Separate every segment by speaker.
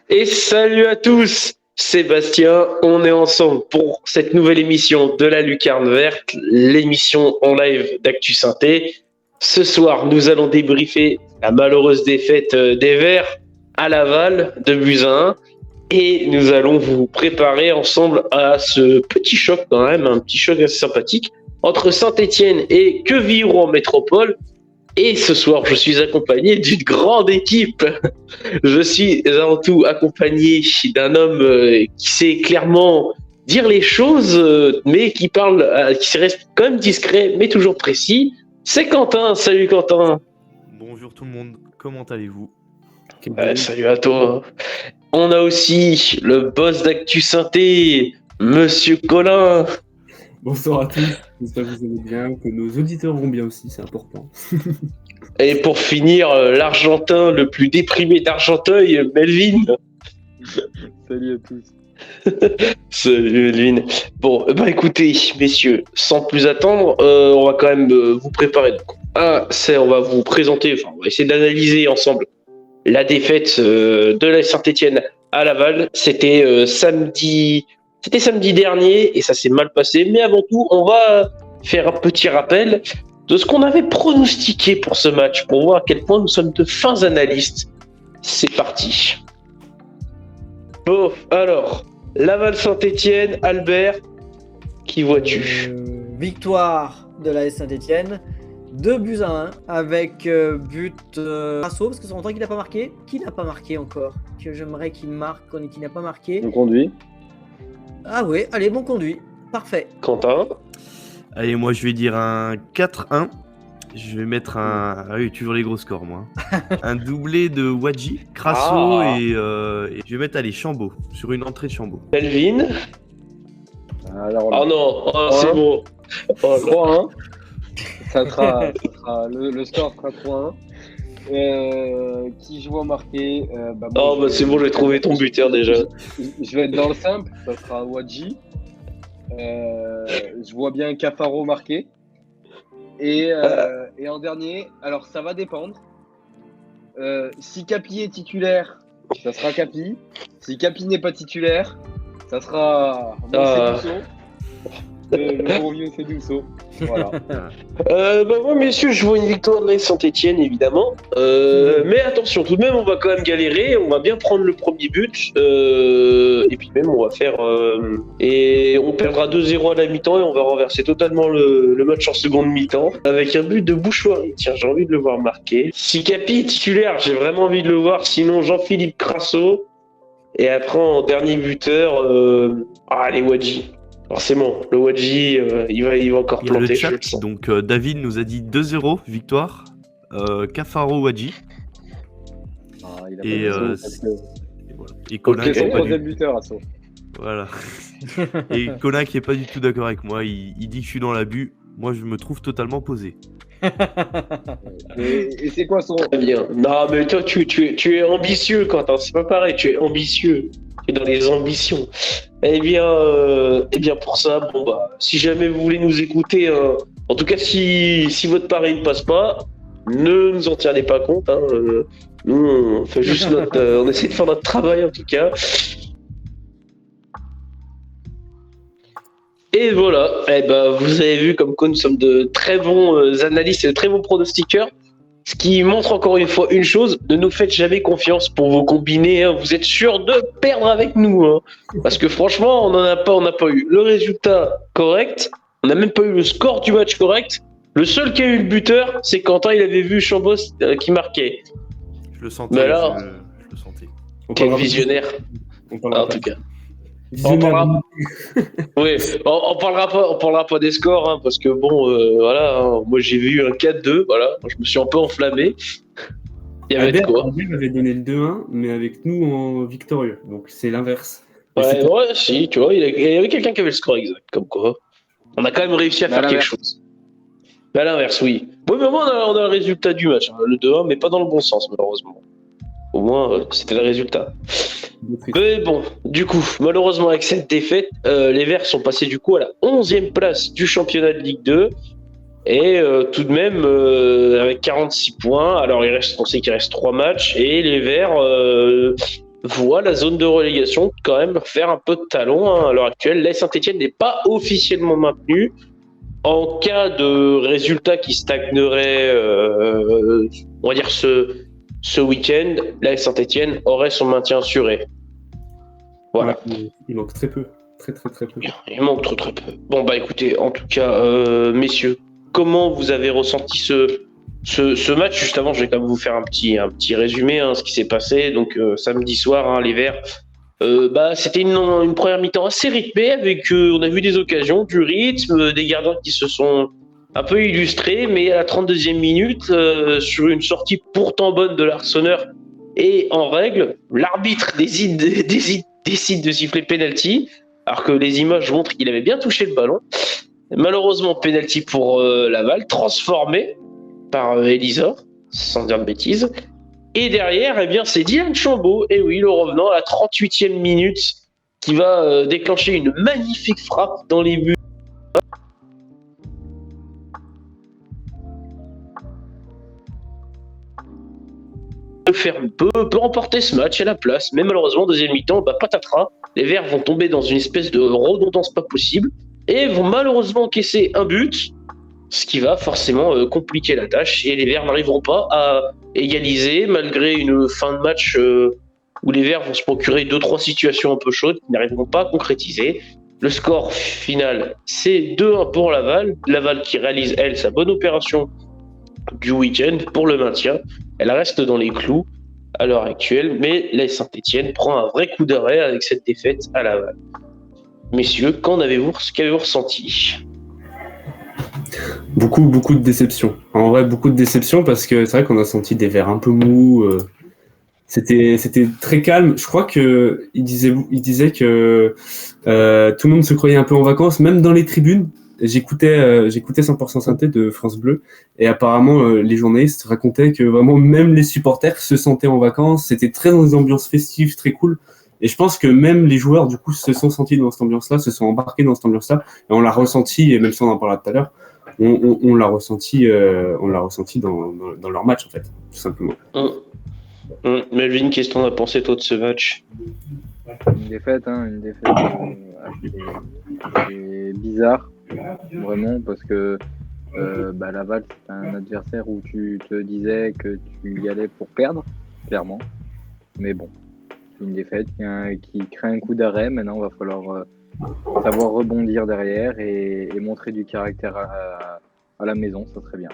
Speaker 1: Et salut à tous, Sébastien, on est ensemble pour cette nouvelle émission de la Lucarne Verte, l'émission en live d'Actu Synthé. Ce soir, nous allons débriefer la malheureuse défaite des Verts à Laval de buts à 1 et nous allons vous préparer ensemble à ce petit choc quand même, un petit choc assez sympathique entre Saint-Étienne et Quevilly-Rouen en métropole. Et ce soir, je suis accompagné d'une grande équipe. Je suis avant tout accompagné d'un homme qui sait clairement dire les choses, mais qui parle, qui reste quand même discret, mais toujours précis. C'est Quentin. Salut Quentin.
Speaker 2: Bonjour tout le monde, comment allez-vous?
Speaker 1: Salut à toi. On a aussi le boss d'Actu Synthé, Monsieur Colin.
Speaker 3: Bonsoir à tous, j'espère que vous allez bien, que nos auditeurs vont bien aussi, c'est important.
Speaker 1: Et pour finir, l'Argentin le plus déprimé d'Argenteuil, Melvin.
Speaker 4: Salut à tous.
Speaker 1: Salut Melvin. Bon, écoutez, messieurs, sans plus attendre, on va quand même vous préparer. On va vous présenter, on va essayer d'analyser ensemble la défaite de la Saint-Étienne à Laval. C'était samedi dernier et ça s'est mal passé. Mais avant tout, on va faire un petit rappel de ce qu'on avait pronostiqué pour ce match, pour voir à quel point nous sommes de fins analystes. C'est parti. Bon, alors, Laval-Saint-Étienne, Albert, qui vois-tu?
Speaker 5: Victoire de la Saint-Étienne, 2 buts à 1, avec but Crasso, parce que c'est longtemps qu'il n'a pas marqué. Qui n'a pas marqué encore? Que j'aimerais qu'il marque, qui n'a pas marqué.
Speaker 4: On conduit.
Speaker 5: Ah oui, allez, bon conduit. Parfait.
Speaker 1: Quentin?
Speaker 2: Allez, moi je vais dire un 4-1. Je vais mettre un... Ah oui, toujours les gros scores moi. Un doublé de Wadji, Crasso et je vais mettre, allez, Chambaud, sur une entrée de Chambaud.
Speaker 1: Melvin?
Speaker 4: Alors,
Speaker 1: Oh non, c'est bon.
Speaker 4: 3-1. Ça sera le score sera 3-1. Qui je vois marquer
Speaker 1: C'est bon, j'ai trouvé ton buteur déjà.
Speaker 4: Je vais être dans le simple, ça sera Wadji. Je vois bien Cafaro marquer. Et en dernier, alors ça va dépendre. Si Capi est titulaire, ça sera Capi. Si Capi n'est pas titulaire, ça sera Cédouceau. Le gros vieux Cédouceau. Voilà.
Speaker 1: Moi, messieurs, je vois une victoire de la Saint-Étienne, évidemment. Mais attention, tout de même, on va quand même galérer. On va bien prendre le premier but. Et puis même, on va faire... et on perdra 2-0 à la mi-temps et on va renverser totalement le match en seconde mi-temps. Avec un but de Bouchoirie. Tiens, j'ai envie de le voir marquer. Si Capi est titulaire, j'ai vraiment envie de le voir. Sinon, Jean-Philippe Crasso. Et après, en dernier buteur, allez, Wadji. Forcément, le Wadji, il va encore
Speaker 2: Il y a
Speaker 1: planter.
Speaker 2: le chat, donc David nous a dit 2-0, victoire. Cafaro Wadji.
Speaker 4: Il a
Speaker 2: Et,
Speaker 4: pas
Speaker 2: et Colin qui est pas
Speaker 4: troisième buteur, Asso.
Speaker 2: Voilà. Et Colin qui est pas du tout d'accord avec moi, il dit que je suis dans l'abus. Moi, je me trouve totalement posé.
Speaker 4: Et c'est quoi son...
Speaker 1: Très bien. Non, mais toi, tu es ambitieux, Quentin. C'est pas pareil, tu es ambitieux. Tu es dans les ambitions. Eh bien, pour ça, si jamais vous voulez nous écouter, en tout cas, si votre pari ne passe pas, ne nous en tenez pas compte. Nous, on fait juste on essaie de faire notre travail, en tout cas. Et voilà, vous avez vu comme quoi nous sommes de très bons analystes et de très bons pronostiqueurs. Ce qui montre encore une fois une chose, ne nous faites jamais confiance pour vos combinés. Vous êtes sûr de perdre avec nous. Parce que franchement, on n'a pas eu le résultat correct. On n'a même pas eu le score du match correct. Le seul qui a eu le buteur, c'est Quentin, il avait vu Chambos qui marquait.
Speaker 2: Je le sentais.
Speaker 1: Mais alors,
Speaker 2: je le sentais.
Speaker 1: Quel visionnaire. En tout cas.
Speaker 3: On
Speaker 1: parlera... Oui, on parlera pas des scores, parce que moi j'ai vu un 4-2, voilà, je me suis un peu enflammé. Il y avait de quoi.
Speaker 3: Albert avait donné le 2-1, mais avec nous en victorieux, donc c'est l'inverse.
Speaker 1: Si, tu vois, il y avait quelqu'un qui avait le score exact, comme quoi. On a quand même réussi à faire quelque chose. Mais à l'inverse, oui. Oui, mais moi on a le résultat du match, le 2-1, mais pas dans le bon sens, malheureusement. Au moins, c'était le résultat. Mais bon, du coup, malheureusement, avec cette défaite, les Verts sont passés du coup à la 11e place du championnat de Ligue 2. Et tout de même, avec 46 points, alors on sait qu'il reste 3 matchs, et les Verts voit la zone de relégation quand même faire un peu de talon à l'heure actuelle. L'AS Saint-Etienne n'est pas officiellement maintenu. En cas de résultat qui stagnerait, on va dire ce week-end, l'AS Saint-Etienne aurait son maintien assuré. Voilà.
Speaker 3: Ouais, il manque très peu. Très peu.
Speaker 1: Il manque très peu. Bon, bah écoutez, en tout cas, messieurs, comment vous avez ressenti ce match? Juste avant, je vais quand même vous faire un petit résumé, ce qui s'est passé. Donc, samedi soir, les Verts, c'était une première mi-temps assez rythmée, avec, on a vu des occasions, du rythme, des gardiens qui se sont un peu illustrés, mais à la 32e minute, sur une sortie pourtant bonne de l'Arseneur et en règle, l'arbitre décide de siffler penalty, alors que les images montrent qu'il avait bien touché le ballon. Malheureusement, penalty pour Laval, transformé par Elisa, sans dire de bêtises. Et derrière, c'est Dylan Chambaud, et oui, le revenant à la 38e minute, qui va déclencher une magnifique frappe dans les buts. Peut remporter ce match à la place, mais malheureusement, deuxième mi-temps, patatras, les Verts vont tomber dans une espèce de redondance pas possible, et vont malheureusement encaisser un but, ce qui va forcément compliquer la tâche, et les Verts n'arriveront pas à égaliser, malgré une fin de match où les Verts vont se procurer 2-3 situations un peu chaudes, qui n'arriveront pas à concrétiser. Le score final, c'est 2-1 pour Laval, Laval qui réalise, elle, sa bonne opération du week-end pour le maintien. Elle reste dans les clous à l'heure actuelle, mais l'AS Saint-Etienne prend un vrai coup d'arrêt avec cette défaite à Laval. Messieurs, qu'avez-vous ressenti?
Speaker 3: Beaucoup de déception. En vrai, beaucoup de déception parce que c'est vrai qu'on a senti des Verts un peu mous. C'était très calme. Je crois que il disait que tout le monde se croyait un peu en vacances, même dans les tribunes. J'écoutais 100% Synthé de France Bleu et apparemment les journalistes racontaient que vraiment même les supporters se sentaient en vacances. C'était très dans des ambiances festives, très cool. Et je pense que même les joueurs du coup se sont sentis dans cette ambiance-là, se sont embarqués dans cette ambiance-là et on l'a ressenti. Et même si on en parlait tout à l'heure, on l'a ressenti dans leur match en fait, tout simplement.
Speaker 1: Melvin, qu'est-ce que t'en as pensé toi de ce match?
Speaker 4: Une défaite assez bizarre, vraiment, parce que Laval, c'est un adversaire où tu te disais que tu y allais pour perdre, clairement. Mais bon, une défaite qui crée un coup d'arrêt. Maintenant, il va falloir savoir rebondir derrière et montrer du caractère à la maison, ça serait bien.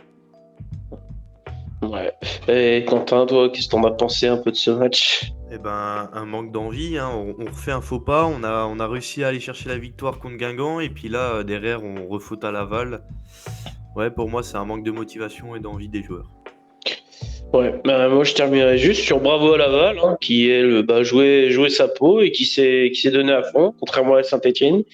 Speaker 1: Ouais. Et Quentin, toi, qu'est-ce que t'en as pensé un peu de ce match?
Speaker 2: Un manque d'envie, on refait un faux pas, on a réussi à aller chercher la victoire contre Guingamp, et puis là, derrière, on refaute à Laval. Ouais, pour moi, c'est un manque de motivation et d'envie des joueurs.
Speaker 1: Ouais, moi je terminerai juste sur bravo à Laval, qui est joué sa peau et qui s'est donné à fond, contrairement à Saint-Etienne,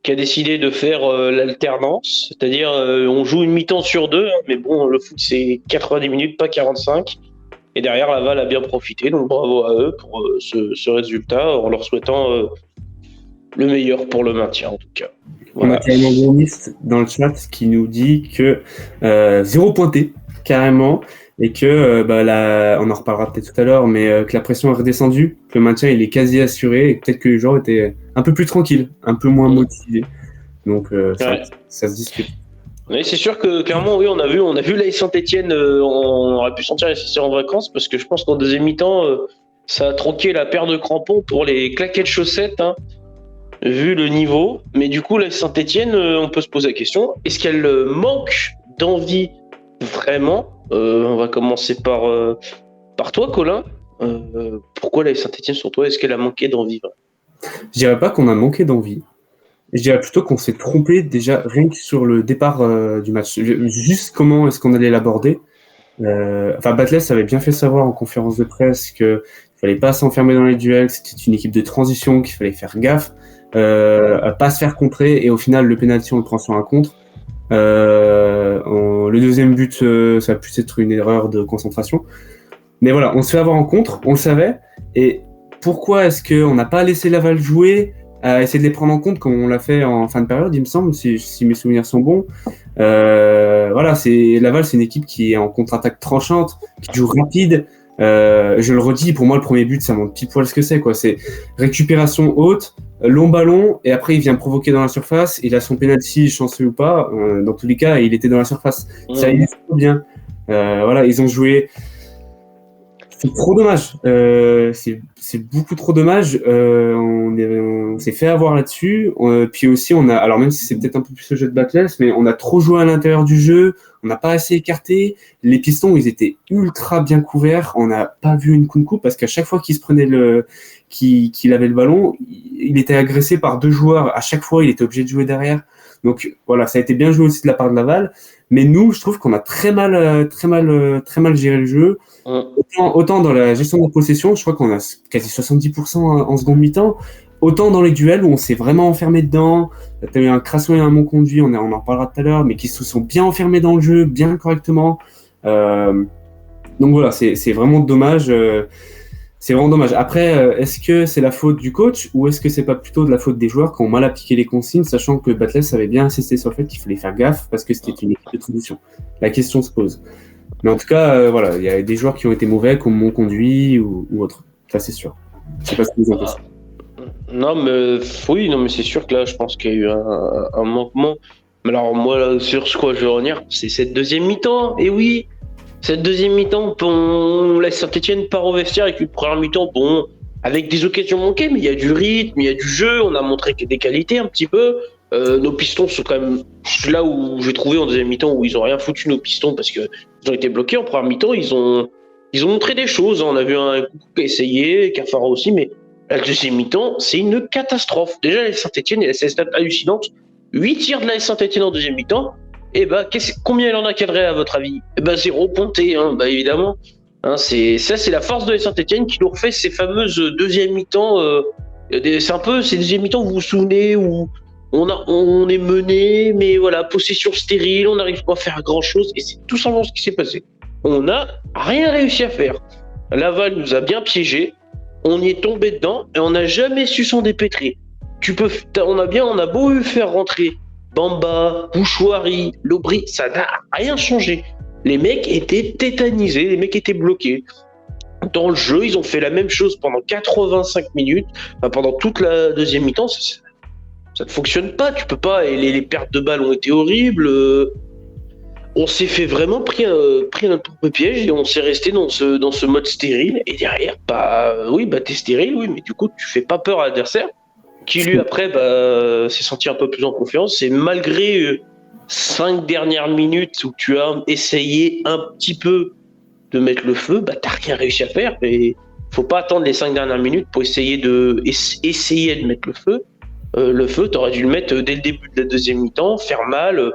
Speaker 1: qui a décidé de faire l'alternance, c'est-à-dire on joue une mi-temps sur deux, mais bon, le foot c'est 90 minutes, pas 45. Et derrière, Laval a bien profité, donc bravo à eux pour ce résultat, en leur souhaitant le meilleur pour le maintien, en tout cas.
Speaker 3: Voilà. On a carrément Bourniste dans le chat qui nous dit que 0 pointé, carrément, et que, on en reparlera peut-être tout à l'heure, mais que la pression est redescendue, que le maintien il est quasi assuré, et peut-être que les joueurs étaient un peu plus tranquilles, un peu moins motivés. Donc ça se discute.
Speaker 1: Oui, c'est sûr que clairement, oui, on a vu l'AS Saint-Etienne, on aurait pu sentir les en vacances, parce que je pense qu'en deuxième mi-temps, ça a troqué la paire de crampons pour les claquettes chaussettes, vu le niveau. Mais du coup, l'AS Saint-Etienne, on peut se poser la question, est-ce qu'elle manque d'envie vraiment? On va commencer par toi, Colin. Pourquoi l'AS Saint-Etienne, sur toi, est-ce qu'elle a manqué d'envie?
Speaker 3: Je dirais pas qu'on a manqué d'envie. Je dirais plutôt qu'on s'est trompé déjà rien que sur le départ du match. Juste comment est-ce qu'on allait l'aborder. Batles avait bien fait savoir en conférence de presse qu'il fallait pas s'enfermer dans les duels, que c'était une équipe de transition, qu'il fallait faire gaffe, à pas se faire contrer, et au final le penalty on le prend sur un contre. Le deuxième but, ça a pu être une erreur de concentration. Mais voilà, on se fait avoir en contre, on le savait. Et pourquoi est-ce qu'on n'a pas laissé Laval jouer, à essayer de les prendre en compte comme on l'a fait en fin de période, il me semble, si mes souvenirs sont bons. Laval, c'est une équipe qui est en contre-attaque tranchante, qui joue rapide, Je le redis, pour moi, le premier but, ça montre pile poil ce que c'est, quoi. C'est récupération haute, long ballon, et après, il vient provoquer dans la surface. Il a son penalty, chanceux ou pas. Dans tous les cas, il était dans la surface. Ça illustre bien. Voilà, ils ont joué. C'est trop dommage. C'est beaucoup trop dommage. On s'est fait avoir là-dessus. Puis aussi, alors même si c'est peut-être un peu plus le jeu de Battless, mais on a trop joué à l'intérieur du jeu. On n'a pas assez écarté. Les pistons, ils étaient ultra bien couverts. On n'a pas vu une Nkunku parce qu'à chaque fois qu'il se prenait qu'il avait le ballon, il était agressé par 2 joueurs. À chaque fois, il était obligé de jouer derrière. Donc voilà, ça a été bien joué aussi de la part de Laval. Mais nous, je trouve qu'on a très mal géré le jeu. Autant dans la gestion de la possession, je crois qu'on a quasi 70% en seconde mi-temps. Autant dans les duels où on s'est vraiment enfermé dedans. T'as eu un Crasso et un Monconduit, on en parlera tout à l'heure, mais qui se sont bien enfermés dans le jeu, bien correctement. Donc voilà, c'est vraiment dommage. C'est vraiment dommage. Après, est-ce que c'est la faute du coach ou est-ce que c'est pas plutôt de la faute des joueurs qui ont mal appliqué les consignes, sachant que Battless avait bien insisté sur le fait qu'il fallait faire gaffe parce que c'était une équipe de transition. La question se pose. Mais en tout cas, voilà, il y a des joueurs qui ont été mauvais, comme Monconduit ou autre. Ça, c'est sûr. Je sais pas ce que vous en pensez.
Speaker 1: Non, mais oui, non, mais c'est sûr que là, je pense qu'il y a eu un manquement. Mais alors, moi, là, sur ce quoi je veux revenir, c'est cette deuxième mi-temps. Et oui, cette deuxième mi-temps, on laisse Saint-Etienne part au vestiaire avec une première mi-temps, bon, avec des occasions manquées, mais il y a du rythme, il y a du jeu, on a montré qu'il y a des qualités un petit peu. Nos pistons sont quand même là où j'ai trouvé en deuxième mi-temps où ils ont rien foutu, nos pistons, parce que ils ont été bloqués. En première mi-temps, ils ont montré des choses. On a vu un coup qui a essayé, Cafara aussi, mais la deuxième mi-temps, c'est une catastrophe. Déjà, la Saint-Etienne, c'est une stat hallucinante. 8 tirs de la Saint-Etienne en deuxième mi-temps. Et combien il en a cadré à votre avis? 0 pointé, évidemment. C'est la force de la Saint-Etienne qui nous refait ces fameuses deuxième mi-temps. C'est un peu ces deuxième mi-temps, vous vous souvenez, où on est mené, mais voilà, possession stérile, on n'arrive pas à faire grand-chose. Et c'est tout simplement ce qui s'est passé. On n'a rien réussi à faire. Laval nous a bien piégés. On y est tombé dedans et on n'a jamais su s'en dépêtrer. On a beau faire rentrer Bamba, Bouchouari, Lobry, ça n'a rien changé. Les mecs étaient tétanisés, les mecs étaient bloqués. Dans le jeu, ils ont fait la même chose pendant 85 minutes, pendant toute la deuxième mi-temps. Ça ne fonctionne pas, tu peux pas. Et les pertes de balles ont été horribles. On s'est fait vraiment pris notre propre piège et on s'est resté dans ce mode stérile. Et derrière, t'es stérile, oui, mais du coup, tu fais pas peur à l'adversaire, qui lui, après, s'est senti un peu plus en confiance. Et malgré 5 dernières minutes où tu as essayé un petit peu de mettre le feu, t'as rien réussi à faire. Et faut pas attendre les 5 dernières minutes pour essayer de mettre le feu. Le feu, t'aurais dû le mettre dès le début de la deuxième mi-temps, faire mal.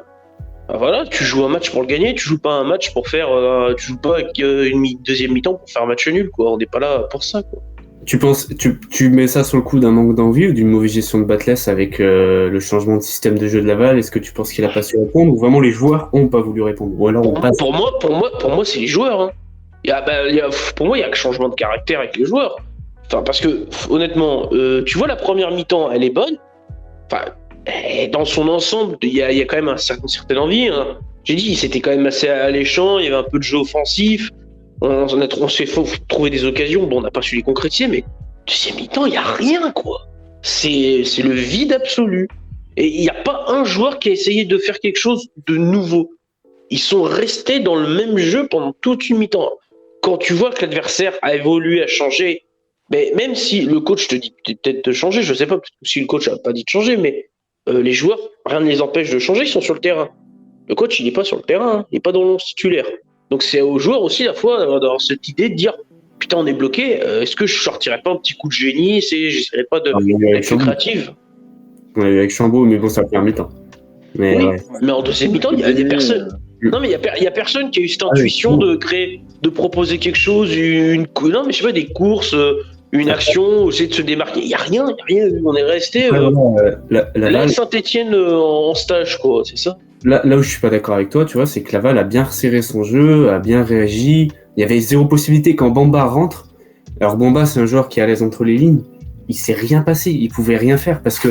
Speaker 1: Voilà, tu joues un match pour le gagner, tu joues pas un match pour faire, tu joues pas avec une deuxième mi-temps pour faire un match nul, quoi. On n'est pas là pour ça, quoi.
Speaker 3: Tu mets ça sur le coup d'un manque d'envie ou d'une mauvaise gestion de Battless avec le changement de système de jeu de Laval? Est-ce que tu penses qu'il a pas su répondre ou vraiment les joueurs ont pas voulu répondre? Ou alors
Speaker 1: pour moi, c'est les joueurs. Hein. Pour moi, il y a que changement de caractère avec les joueurs. Enfin, parce que honnêtement, tu vois, la première mi-temps, elle est bonne. Enfin, dans son ensemble, il y a quand même une certaine envie. Hein. J'ai dit, c'était quand même assez alléchant. Il y avait un peu de jeu offensif. On s'est trouvé des occasions. Bon, on n'a pas su les concrétiser, mais deuxième mi-temps, il n'y a rien, quoi. C'est le vide absolu. Et il n'y a pas un joueur qui a essayé de faire quelque chose de nouveau. Ils sont restés dans le même jeu pendant toute une mi-temps. Quand tu vois que l'adversaire a évolué, a changé, mais même si le coach te dit peut-être de changer, je sais pas si le coach n'a pas dit de changer, mais les joueurs, rien ne les empêche de changer, ils sont sur le terrain. Le coach, il n'est pas sur le terrain, hein, il n'est pas dans le titulaire. Donc c'est aux joueurs aussi, la fois, d'avoir cette idée de dire putain, on est bloqué, est-ce que je sortirais pas un petit coup de génie, j'essaierais pas d'être plus créative.
Speaker 3: Ouais, avec Chambaud, mais bon, ça fait un mi-temps. Mais,
Speaker 1: oui,
Speaker 3: ouais.
Speaker 1: Mais en deuxième mi-temps, il y a des personnes. Non, mais il y a personne qui a eu cette intuition de créer, de proposer quelque chose, non, mais je sais pas, des courses, une action, essayer de se démarquer. Il y a rien. On est resté. Là, Saint-Etienne en stage, quoi, c'est ça.
Speaker 3: Là où je suis pas d'accord avec toi, tu vois, c'est que Laval a bien resserré son jeu, a bien réagi. Il y avait 0 possibilité quand Bamba rentre. Alors Bamba, c'est un joueur qui est à l'aise entre les lignes. Il s'est rien passé, il pouvait rien faire parce que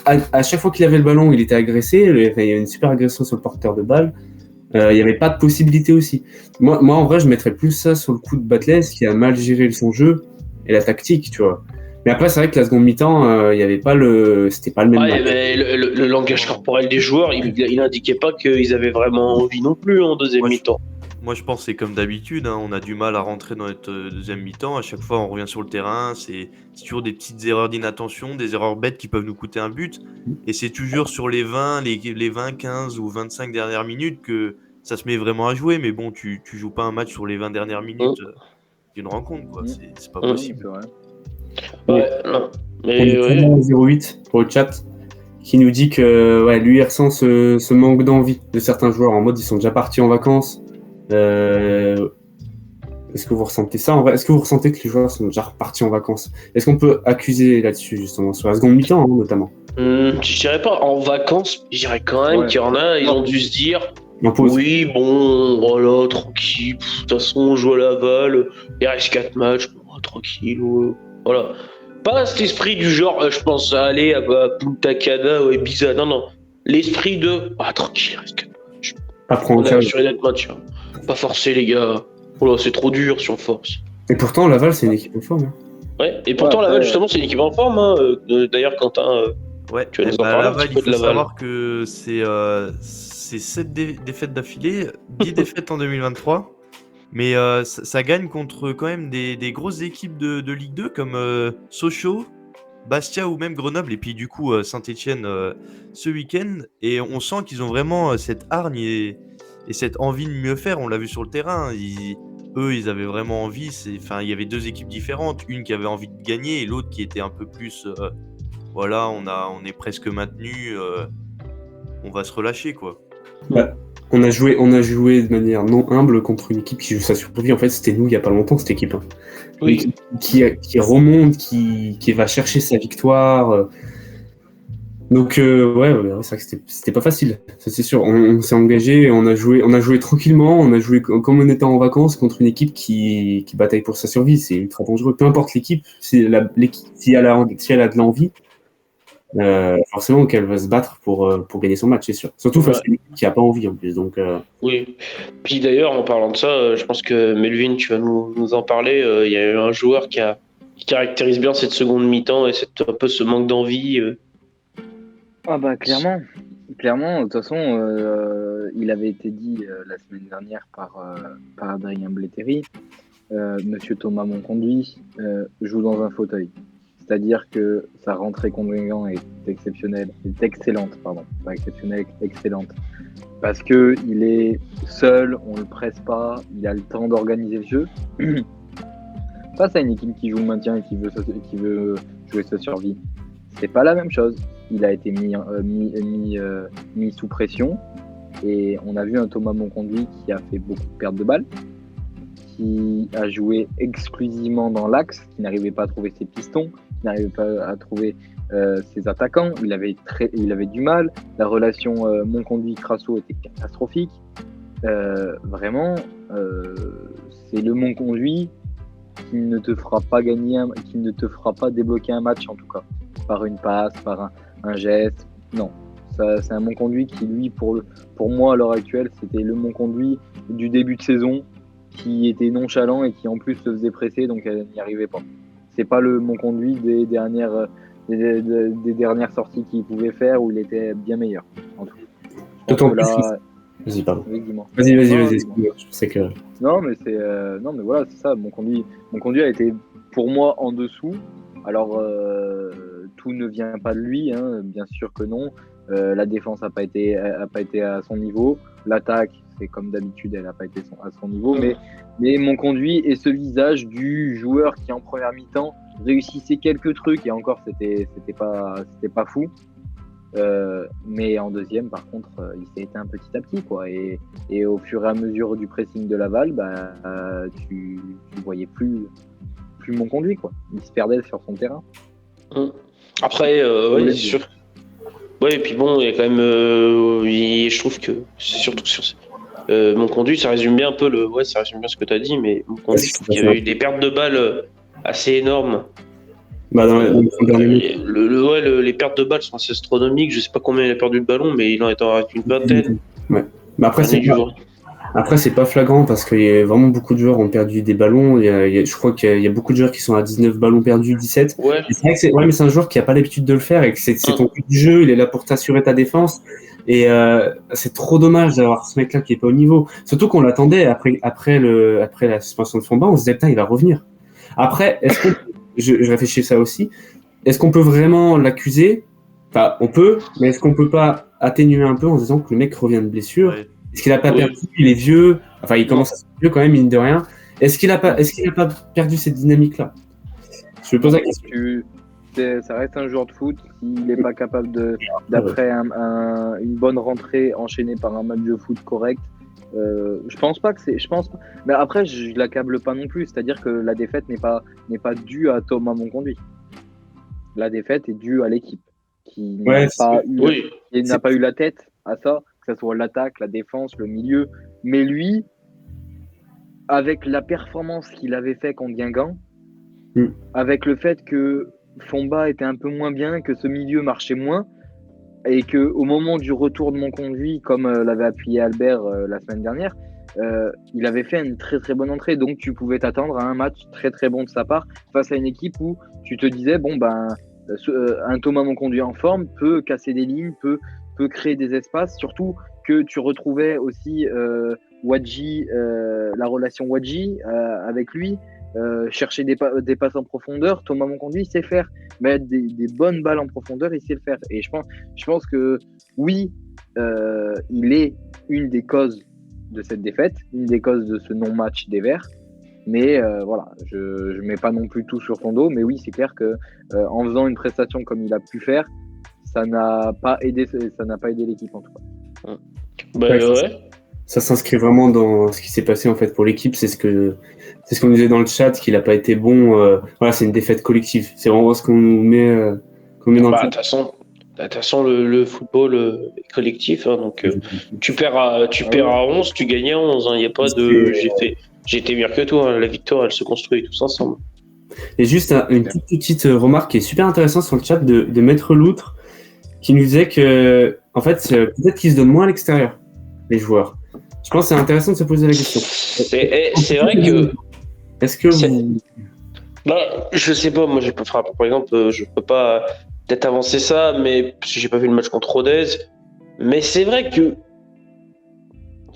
Speaker 3: à chaque fois qu'il avait le ballon, il était agressé. Il y a une super agression sur le porteur de balle. il n'y avait pas de possibilité aussi. Moi, en vrai, je mettrais plus ça sur le coup de Batles qui a mal géré son jeu et la tactique, tu vois. Mais après, c'est vrai que la seconde mi-temps, il y avait pas c'était pas le même
Speaker 1: Ouais,
Speaker 3: match.
Speaker 1: mais le langage corporel des joueurs, il indiquait pas qu'ils avaient vraiment envie non plus en deuxième
Speaker 2: Moi,
Speaker 1: mi-temps.
Speaker 2: Moi, je pense que c'est comme d'habitude, hein, on a du mal à rentrer dans notre deuxième mi-temps. À chaque fois, on revient sur le terrain. C'est toujours des petites erreurs d'inattention, des erreurs bêtes qui peuvent nous coûter un but. Et c'est toujours sur les 20, les 20, 15 ou 25 dernières minutes que ça se met vraiment à jouer. Mais bon, tu joues pas un match sur les 20 dernières minutes d'une rencontre, quoi. C'est pas possible.
Speaker 4: C'est vrai.
Speaker 1: Ouais, non.
Speaker 3: On
Speaker 1: Mais
Speaker 3: est très
Speaker 1: ouais.
Speaker 3: bon 08 pour le chat qui nous dit que lui, il ressent ce manque d'envie de certains joueurs en mode ils sont déjà partis en vacances. Est-ce que vous ressentez ça en vrai? Est-ce que vous ressentez que les joueurs sont déjà repartis en vacances? Est-ce qu'on peut accuser là-dessus, justement, sur la seconde mi-temps, notamment?
Speaker 1: Je dirais pas en vacances, je dirais quand même qu'il y en a, ils ont dû se dire
Speaker 3: En pause.
Speaker 1: oui, bon, voilà, tranquille, de toute façon, on joue à Laval, il reste 4 matchs, tranquille, voilà. Pas cet esprit du genre, je pense à aller à Punta Cana ou Ibiza, non. L'esprit de, tranquille, il reste 4 matchs.
Speaker 3: Pas prendre
Speaker 1: On a
Speaker 3: ça.
Speaker 1: assuré notre match, hein. Pas forcer, les gars. Oh là, c'est trop dur si on force.
Speaker 3: Et pourtant, Laval, c'est une équipe en forme. Hein.
Speaker 1: Ouais, et pourtant, Laval, justement, c'est une équipe en forme. Hein. D'ailleurs, Quentin,
Speaker 2: Ouais,
Speaker 1: tu vas nous en parler un
Speaker 2: Laval,
Speaker 1: petit peu
Speaker 2: il
Speaker 1: de
Speaker 2: faut
Speaker 1: Laval.
Speaker 2: savoir que c'est 7 défaites d'affilée, 10 défaites en 2023. Mais ça gagne contre quand même des grosses équipes de Ligue 2 comme Sochaux, Bastia ou même Grenoble. Et puis du coup, Saint-Etienne ce week-end. Et on sent qu'ils ont vraiment cette hargne et cette envie de mieux faire. On l'a vu sur le terrain. Ils avaient vraiment envie. Il y avait deux équipes différentes. Une qui avait envie de gagner et l'autre qui était un peu plus... voilà, on est presque maintenu. On va se relâcher, quoi.
Speaker 3: Bah, on a joué de manière non humble contre une équipe qui joue sa survie. En fait, c'était nous il n'y a pas longtemps, cette équipe. Hein.
Speaker 1: Oui.
Speaker 3: Qui remonte, qui va chercher sa victoire. Donc, ouais, c'est vrai que c'était pas facile, ça c'est sûr. On s'est engagé, on a joué tranquillement, on a joué comme on était en vacances contre une équipe qui bataille pour sa survie. C'est ultra dangereux. Peu importe l'équipe, si elle a de l'envie, forcément qu'elle va se battre pour gagner son match, c'est sûr. Surtout face à une équipe qui n'a pas envie en plus. Donc,
Speaker 1: Oui. Puis d'ailleurs, en parlant de ça, je pense que Melvin, tu vas nous en parler. Il y a eu un joueur qui caractérise bien cette seconde mi-temps et un peu ce manque d'envie.
Speaker 4: Ah bah clairement, de toute façon, il avait été dit la semaine dernière par Adrien Blettéry, Monsieur Thomas Monconduit joue dans un fauteuil. C'est-à-dire que sa rentrée contre Guingamp est excellente, pas exceptionnelle, excellente. Parce que il est seul, on le presse pas, il a le temps d'organiser le jeu. Face à une équipe qui joue le maintien et qui veut jouer sa survie, c'est pas la même chose. Il a été mis sous pression et on a vu un Thomas Monconduit qui a fait beaucoup de pertes de balles, qui a joué exclusivement dans l'axe, qui n'arrivait pas à trouver ses pistons, qui n'arrivait pas à trouver ses attaquants. Il avait du mal. La relation Monconduit-Crasso était catastrophique. Vraiment, c'est le Monconduit qui ne te fera pas gagner, qui ne te fera pas débloquer un match en tout cas, par une passe, par un geste. Non, c'est un Monconduit qui, lui, pour moi à l'heure actuelle, c'était le Monconduit du début de saison, qui était nonchalant et qui en plus se faisait presser, donc elle n'y arrivait pas. C'est pas le Monconduit des dernières sorties qu'il pouvait faire où il était bien meilleur. En tout.
Speaker 3: D'autant plus. Vas-y, pardon. Oui, vas-y. Je sais que.
Speaker 4: Non, mais voilà, c'est ça. Monconduit a été pour moi en dessous. Alors tout ne vient pas de lui, hein, bien sûr que non. La défense a pas été à son niveau. L'attaque, c'est comme d'habitude, elle n'a pas été à son niveau. Mais Monconduit est ce visage du joueur qui en première mi-temps réussissait quelques trucs et encore c'était pas fou. Mais en deuxième, par contre, il s'est éteint petit à petit, quoi. Et au fur et à mesure du pressing de Laval, tu voyais plus Monconduit, quoi. Il se perdait sur son terrain.
Speaker 1: Après, ouais, c'est sûr. Ouais, et puis bon, il y a quand même. Je trouve que c'est surtout sur Monconduit, ça résume bien un peu ça résume bien ce que tu as dit, mais Monconduit, je trouve qu'il y avait eu des pertes de balles assez énormes.
Speaker 3: Bah
Speaker 1: les pertes de balles sont assez astronomiques. Je sais pas combien il a perdu de ballon, mais il en est en une vingtaine.
Speaker 3: Ouais. Mais après, c'est pas flagrant parce qu'il y a vraiment beaucoup de joueurs qui ont perdu des ballons. Je crois qu'il y a beaucoup de joueurs qui sont à 19 ballons perdus, 17.
Speaker 1: Ouais.
Speaker 3: Et c'est vrai que mais c'est un joueur qui a pas l'habitude de le faire et que c'est ton but du jeu. Il est là pour t'assurer ta défense. Et c'est trop dommage d'avoir ce mec-là qui est pas au niveau. Surtout qu'on l'attendait après la suspension de Fomba. On se disait, putain, il va revenir. Après, je réfléchis à ça aussi. Est-ce qu'on peut vraiment l'accuser? Enfin, on peut, mais est-ce qu'on peut pas atténuer un peu en disant que le mec revient de blessure?
Speaker 2: Ouais.
Speaker 3: Est-ce qu'il a pas perdu? Il est vieux. Enfin, il commence à se vieux quand même, mine de rien. Est-ce qu'il a pas perdu cette dynamique-là? Je me pose la question.
Speaker 4: Ça reste un joueur de foot. S'il n'est pas capable d'après une bonne rentrée enchaînée par un match de foot correct, je pense pas. Mais après, je l'accable pas non plus. C'est-à-dire que la défaite n'est pas due à Thomas Monconduit. La défaite est due à l'équipe qui n'a pas eu la tête à ça, que ce soit l'attaque, la défense, le milieu. Mais lui, avec la performance qu'il avait fait contre Guingamp, avec le fait que Fomba était un peu moins bien, que ce milieu marchait moins, et qu'au moment du retour de Monconduit, comme l'avait appuyé Albert la semaine dernière, il avait fait une très très bonne entrée. Donc tu pouvais t'attendre à un match très très bon de sa part face à une équipe où tu te disais, bon ben, un Thomas Monconduit en forme peut casser des lignes, peut créer des espaces, surtout que tu retrouvais aussi Wadji, la relation Wadji avec lui, chercher des passes en profondeur. Thomas Monconduit sait faire, mettre des bonnes balles en profondeur, il sait le faire. Et je pense que oui, il est une des causes de cette défaite, une des causes de ce non-match des Verts. Mais voilà, je mets pas non plus tout sur ton dos, mais oui, c'est clair que en faisant une prestation comme il a pu faire, ça n'a pas aidé l'équipe en tout cas.
Speaker 3: Ça s'inscrit vraiment dans ce qui s'est passé en fait pour l'équipe. C'est ce qu'on disait dans le chat, qu'il n'a pas été bon. Voilà, c'est une défaite collective. C'est vraiment ce qu'on met dans le chat.
Speaker 1: De toute façon, le football est collectif. Hein, donc, tu perds à 11, tu gagnes à 11. Il n'y a pas de j'ai été meilleur que toi. Hein, la victoire, elle se construit tous ensemble.
Speaker 3: Et juste une petite remarque qui est super intéressante sur le chat de Maître Loutre qui nous disait que, en fait, peut-être qu'ils se donnent moins à l'extérieur, les joueurs. Je pense que c'est intéressant de se poser la question.
Speaker 1: C'est vrai que.
Speaker 3: Est-ce que vous.
Speaker 1: Je sais pas, moi, par exemple, je peux pas peut-être avancer ça, mais parce que j'ai pas vu le match contre Rodez. Mais c'est vrai que.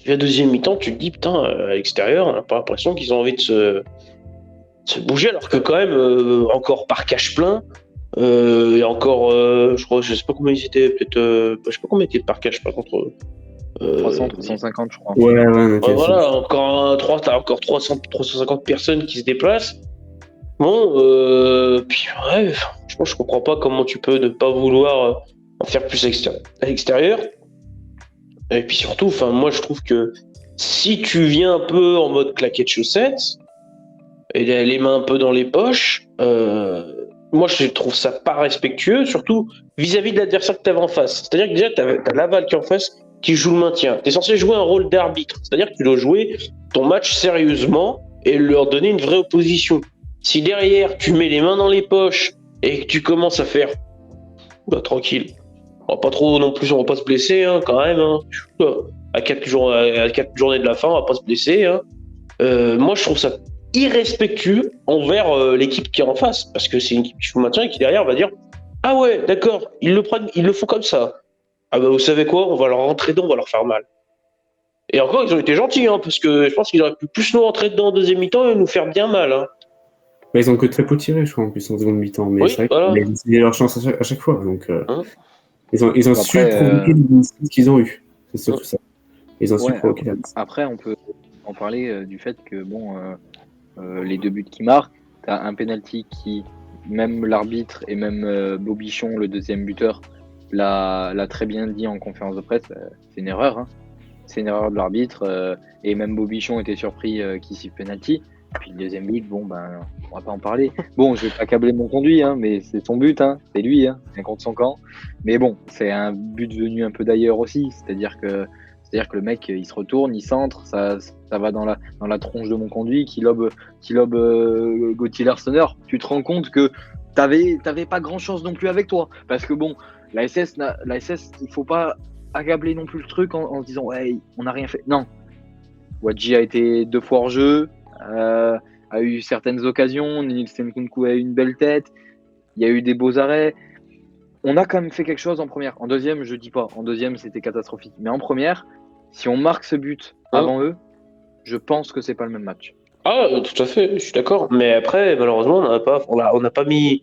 Speaker 1: La deuxième mi-temps, tu te dis, putain, à l'extérieur, on n'a pas l'impression qu'ils ont envie de se bouger, alors que quand même, encore par cache plein. Et encore, je sais pas combien ils étaient, peut-être, je sais pas combien ils étaient par cache plein contre.
Speaker 4: 300, 350, je crois.
Speaker 3: Ouais, okay,
Speaker 1: voilà, t'as encore 350 personnes qui se déplacent. Bon, puis ouais, franchement, je comprends pas comment tu peux ne pas vouloir en faire plus à l'extérieur. Et puis surtout, moi je trouve que si tu viens un peu en mode claquette chaussettes et les mains un peu dans les poches, moi je trouve ça pas respectueux, surtout vis-à-vis de l'adversaire que tu avais en face. C'est-à-dire que déjà t'as Laval qui est en face, qui joue le maintien. Tu es censé jouer un rôle d'arbitre, c'est-à-dire que tu dois jouer ton match sérieusement et leur donner une vraie opposition. Si derrière tu mets les mains dans les poches et que tu commences à faire tranquille, on va pas trop non plus, on va pas se blesser hein, quand même. Hein. À 4 journées de la fin, on va pas se blesser. Hein. Moi je trouve ça irrespectueux envers l'équipe qui est en face, parce que c'est une équipe qui joue le maintien et qui derrière va dire ah ouais d'accord, ils le font comme ça. Ah bah vous savez quoi, on va leur rentrer dedans, on va leur faire mal. Et encore, ils ont été gentils, hein, parce que je pense qu'ils auraient pu plus nous rentrer dedans en deuxième mi-temps et nous faire bien mal. Hein.
Speaker 3: Bah, ils ont que très peu tiré, je crois, en plus, en seconde mi-temps. Mais c'est vrai qu'ils ont leur chance à chaque fois. Donc, ils ont su provoquer les initiatives qu'ils ont eues. C'est surtout ça. Ils ont su provoquer la
Speaker 4: Après, on peut en parler du fait que, les deux buts qui marquent, tu as un penalty qui, même l'arbitre et même Bobichon, le deuxième buteur, l'a très bien dit en conférence de presse, c'est une erreur. Hein. C'est une erreur de l'arbitre. Et même Bobichon était surpris qu'il siffle penalty. Puis le deuxième but, on va pas en parler. Bon, je vais pas câbler Monconduit, hein, mais c'est son but, hein, c'est lui, hein, c'est contre son camp. Mais bon, c'est un but venu un peu d'ailleurs aussi. C'est-à-dire que le mec, il se retourne, il centre, ça va dans la tronche de Monconduit, qui lobe Gauthier Larsonneur. Tu te rends compte que t'avais pas grand chose non plus avec toi. Parce que bon, la SS, il faut pas accabler non plus le truc en se disant ouais, on n'a rien fait. Non. Wadji a été 2 fois hors jeu, a eu certaines occasions. Nielsen Nkunku a eu une belle tête. Il y a eu des beaux arrêts. On a quand même fait quelque chose en première. En deuxième, je dis pas. En deuxième, c'était catastrophique. Mais en première, si on marque ce but avant eux, je pense que c'est pas le même match.
Speaker 1: Ah, tout à fait, je suis d'accord. Mais après, malheureusement, on l'a pas mis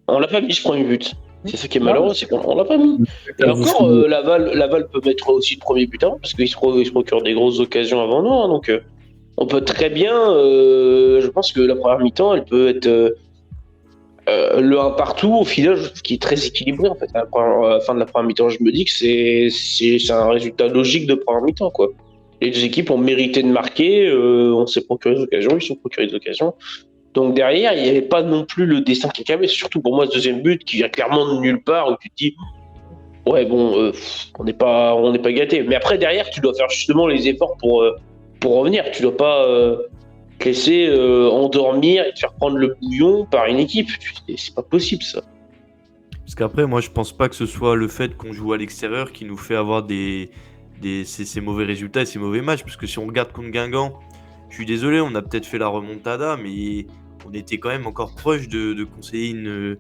Speaker 1: ce premier but. C'est ça qui est malheureux, c'est qu'on l'a pas mis. Et encore, Laval peut mettre aussi le premier but avant, parce qu'il se procure des grosses occasions avant nous. Hein, donc, on peut très bien. Je pense que la première mi-temps, elle peut être le 1 partout. Au final, je trouve qu'il est très équilibré. En fait, à la fin de la première mi-temps, je me dis que c'est un résultat logique de première mi-temps, quoi. Les deux équipes ont mérité de marquer. On s'est procuré des occasions, ils se sont procurés des occasions. Donc derrière, il n'y avait pas non plus le destin qui cabait. Surtout pour moi, ce deuxième but qui vient clairement de nulle part, où tu te dis, ouais, bon, on n'est pas gâté. Mais après, derrière, tu dois faire justement les efforts pour revenir. Tu dois pas te laisser endormir et te faire prendre le bouillon par une équipe. C'est pas possible, ça.
Speaker 2: Parce qu'après, moi, je pense pas que ce soit le fait qu'on joue à l'extérieur qui nous fait avoir ces mauvais résultats et ces mauvais matchs. Parce que si on regarde contre Guingamp, je suis désolé, on a peut-être fait la remontada, mais on était quand même encore proche de conseiller de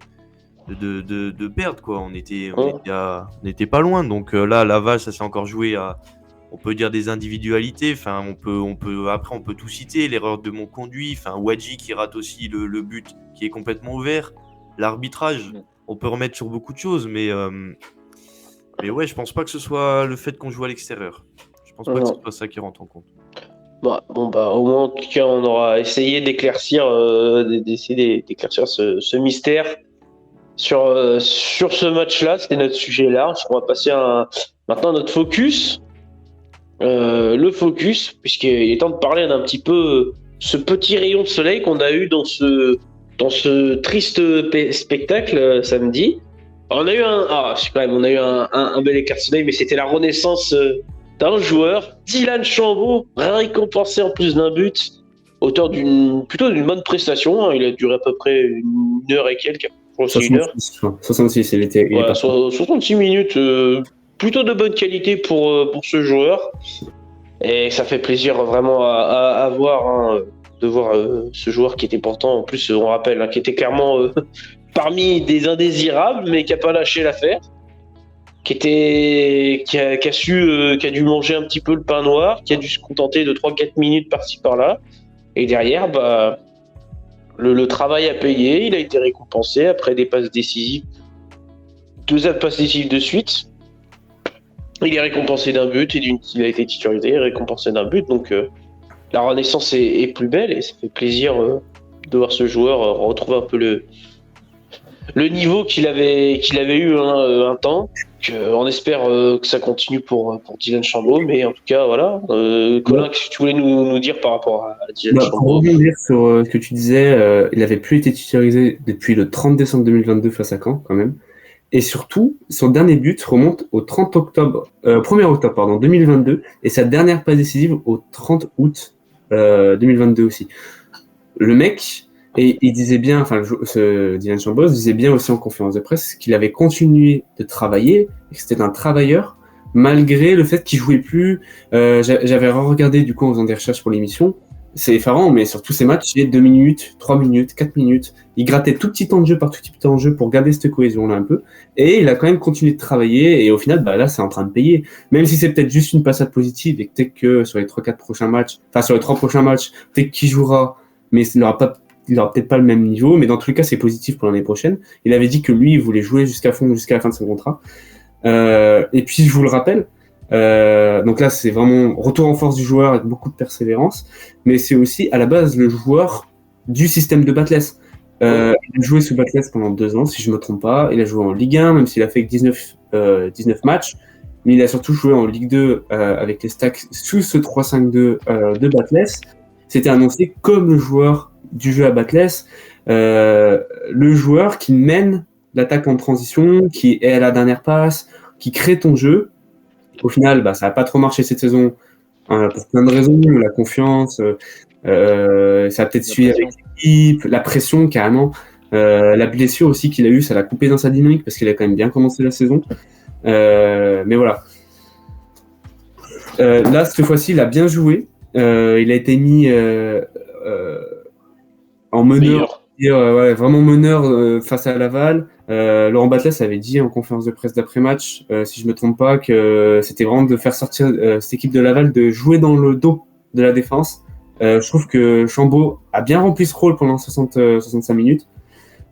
Speaker 2: perdre, quoi. On était pas loin. Donc là, Laval, ça s'est encore joué à, on peut dire, des individualités. Enfin, après, on peut tout citer. L'erreur de mon conduit, enfin, Wadji qui rate aussi le but qui est complètement ouvert. L'arbitrage, on peut remettre sur beaucoup de choses, mais ouais, je pense pas que ce soit le fait qu'on joue à l'extérieur. Je pense pas que ce soit ça qui rentre en compte.
Speaker 1: Au moins, en tout cas, on aura essayé d'éclaircir ce mystère sur ce match-là. C'était notre sujet là. On va passer maintenant à notre focus. Le focus, puisqu'il est temps de parler d'un petit peu ce petit rayon de soleil qu'on a eu dans ce triste spectacle samedi. Alors, on a eu un bel écart de soleil, mais c'était la renaissance d'un joueur, Dylan Chambaud, récompensé en plus d'un but, auteur plutôt d'une bonne prestation. Hein. Il a duré à peu près une heure et quelques.
Speaker 3: 66, il était.
Speaker 1: 66 minutes, plutôt de bonne qualité pour ce joueur. Et ça fait plaisir vraiment à voir, hein, de voir ce joueur qui était pourtant, en plus, on rappelle, hein, qui était clairement parmi des indésirables, mais qui n'a pas lâché l'affaire. Qui a dû manger un petit peu le pain noir, qui a dû se contenter de 3-4 minutes par-ci par-là. Et derrière, le travail a payé, il a été récompensé après des passes décisives. 2 passes décisives de suite. Il est récompensé d'un but, il a été titularisé, récompensé d'un but. Donc la renaissance est plus belle et ça fait plaisir de voir ce joueur retrouver un peu le niveau qu'il avait eu un temps. On espère que ça continue pour Dylan Chambaud, mais en tout cas, voilà. Colin, qu'est-ce que tu voulais nous dire par rapport à Dylan Chambaud ?
Speaker 3: Pour revenir sur ce que tu disais, il n'avait plus été titularisé depuis le 30 décembre 2022 face à Caen, quand même. Et surtout, son dernier but remonte au 1er octobre 2022, et sa dernière passe décisive au 30 août 2022 aussi. Le mec... Et il disait bien, Dylan Chambaud disait bien aussi en conférence de presse qu'il avait continué de travailler, et que c'était un travailleur, malgré le fait qu'il jouait plus. J'avais regardé du coup en faisant des recherches pour l'émission. C'est effarant, mais sur tous ces matchs, il y a 2 minutes, 3 minutes, 4 minutes. Il grattait tout petit temps de jeu par tout petit temps de jeu pour garder cette cohésion-là un peu. Et il a quand même continué de travailler, et au final, là, c'est en train de payer. Même si c'est peut-être juste une passade positive, et que peut-être que sur les 3 prochains matchs, peut-être qu'il jouera, mais il n'aura peut-être pas le même niveau, mais dans tous les cas, c'est positif pour l'année prochaine. Il avait dit que lui, il voulait jouer jusqu'à la fin de son contrat. Et puis, je vous le rappelle, donc là, c'est vraiment retour en force du joueur avec beaucoup de persévérance, mais c'est aussi, à la base, le joueur du système de Batless. Il a joué sous Batless pendant 2 ans, si je ne me trompe pas. Il a joué en Ligue 1, même s'il a fait 19 matchs, mais il a surtout joué en Ligue 2 avec les Stacks sous ce 3-5-2 de Batless. C'était annoncé comme le joueur du jeu à Batless, le joueur qui mène l'attaque en transition, qui est à la dernière passe, qui crée ton jeu. Au final, ça n'a pas trop marché cette saison pour plein de raisons, la confiance, ça a peut-être suivi avec l'équipe, la pression carrément, la blessure aussi qu'il a eue, ça l'a coupé dans sa dynamique parce qu'il a quand même bien commencé la saison. Mais voilà. Là, cette fois-ci, il a bien joué. Il a été mis en meneur, ouais, vraiment meneur face à Laval. Laurent Batles avait dit en conférence de presse d'après-match, si je me trompe pas, que c'était vraiment de faire sortir cette équipe de Laval, de jouer dans le dos de la défense. Je trouve que Chambaud a bien rempli ce rôle pendant 65 minutes.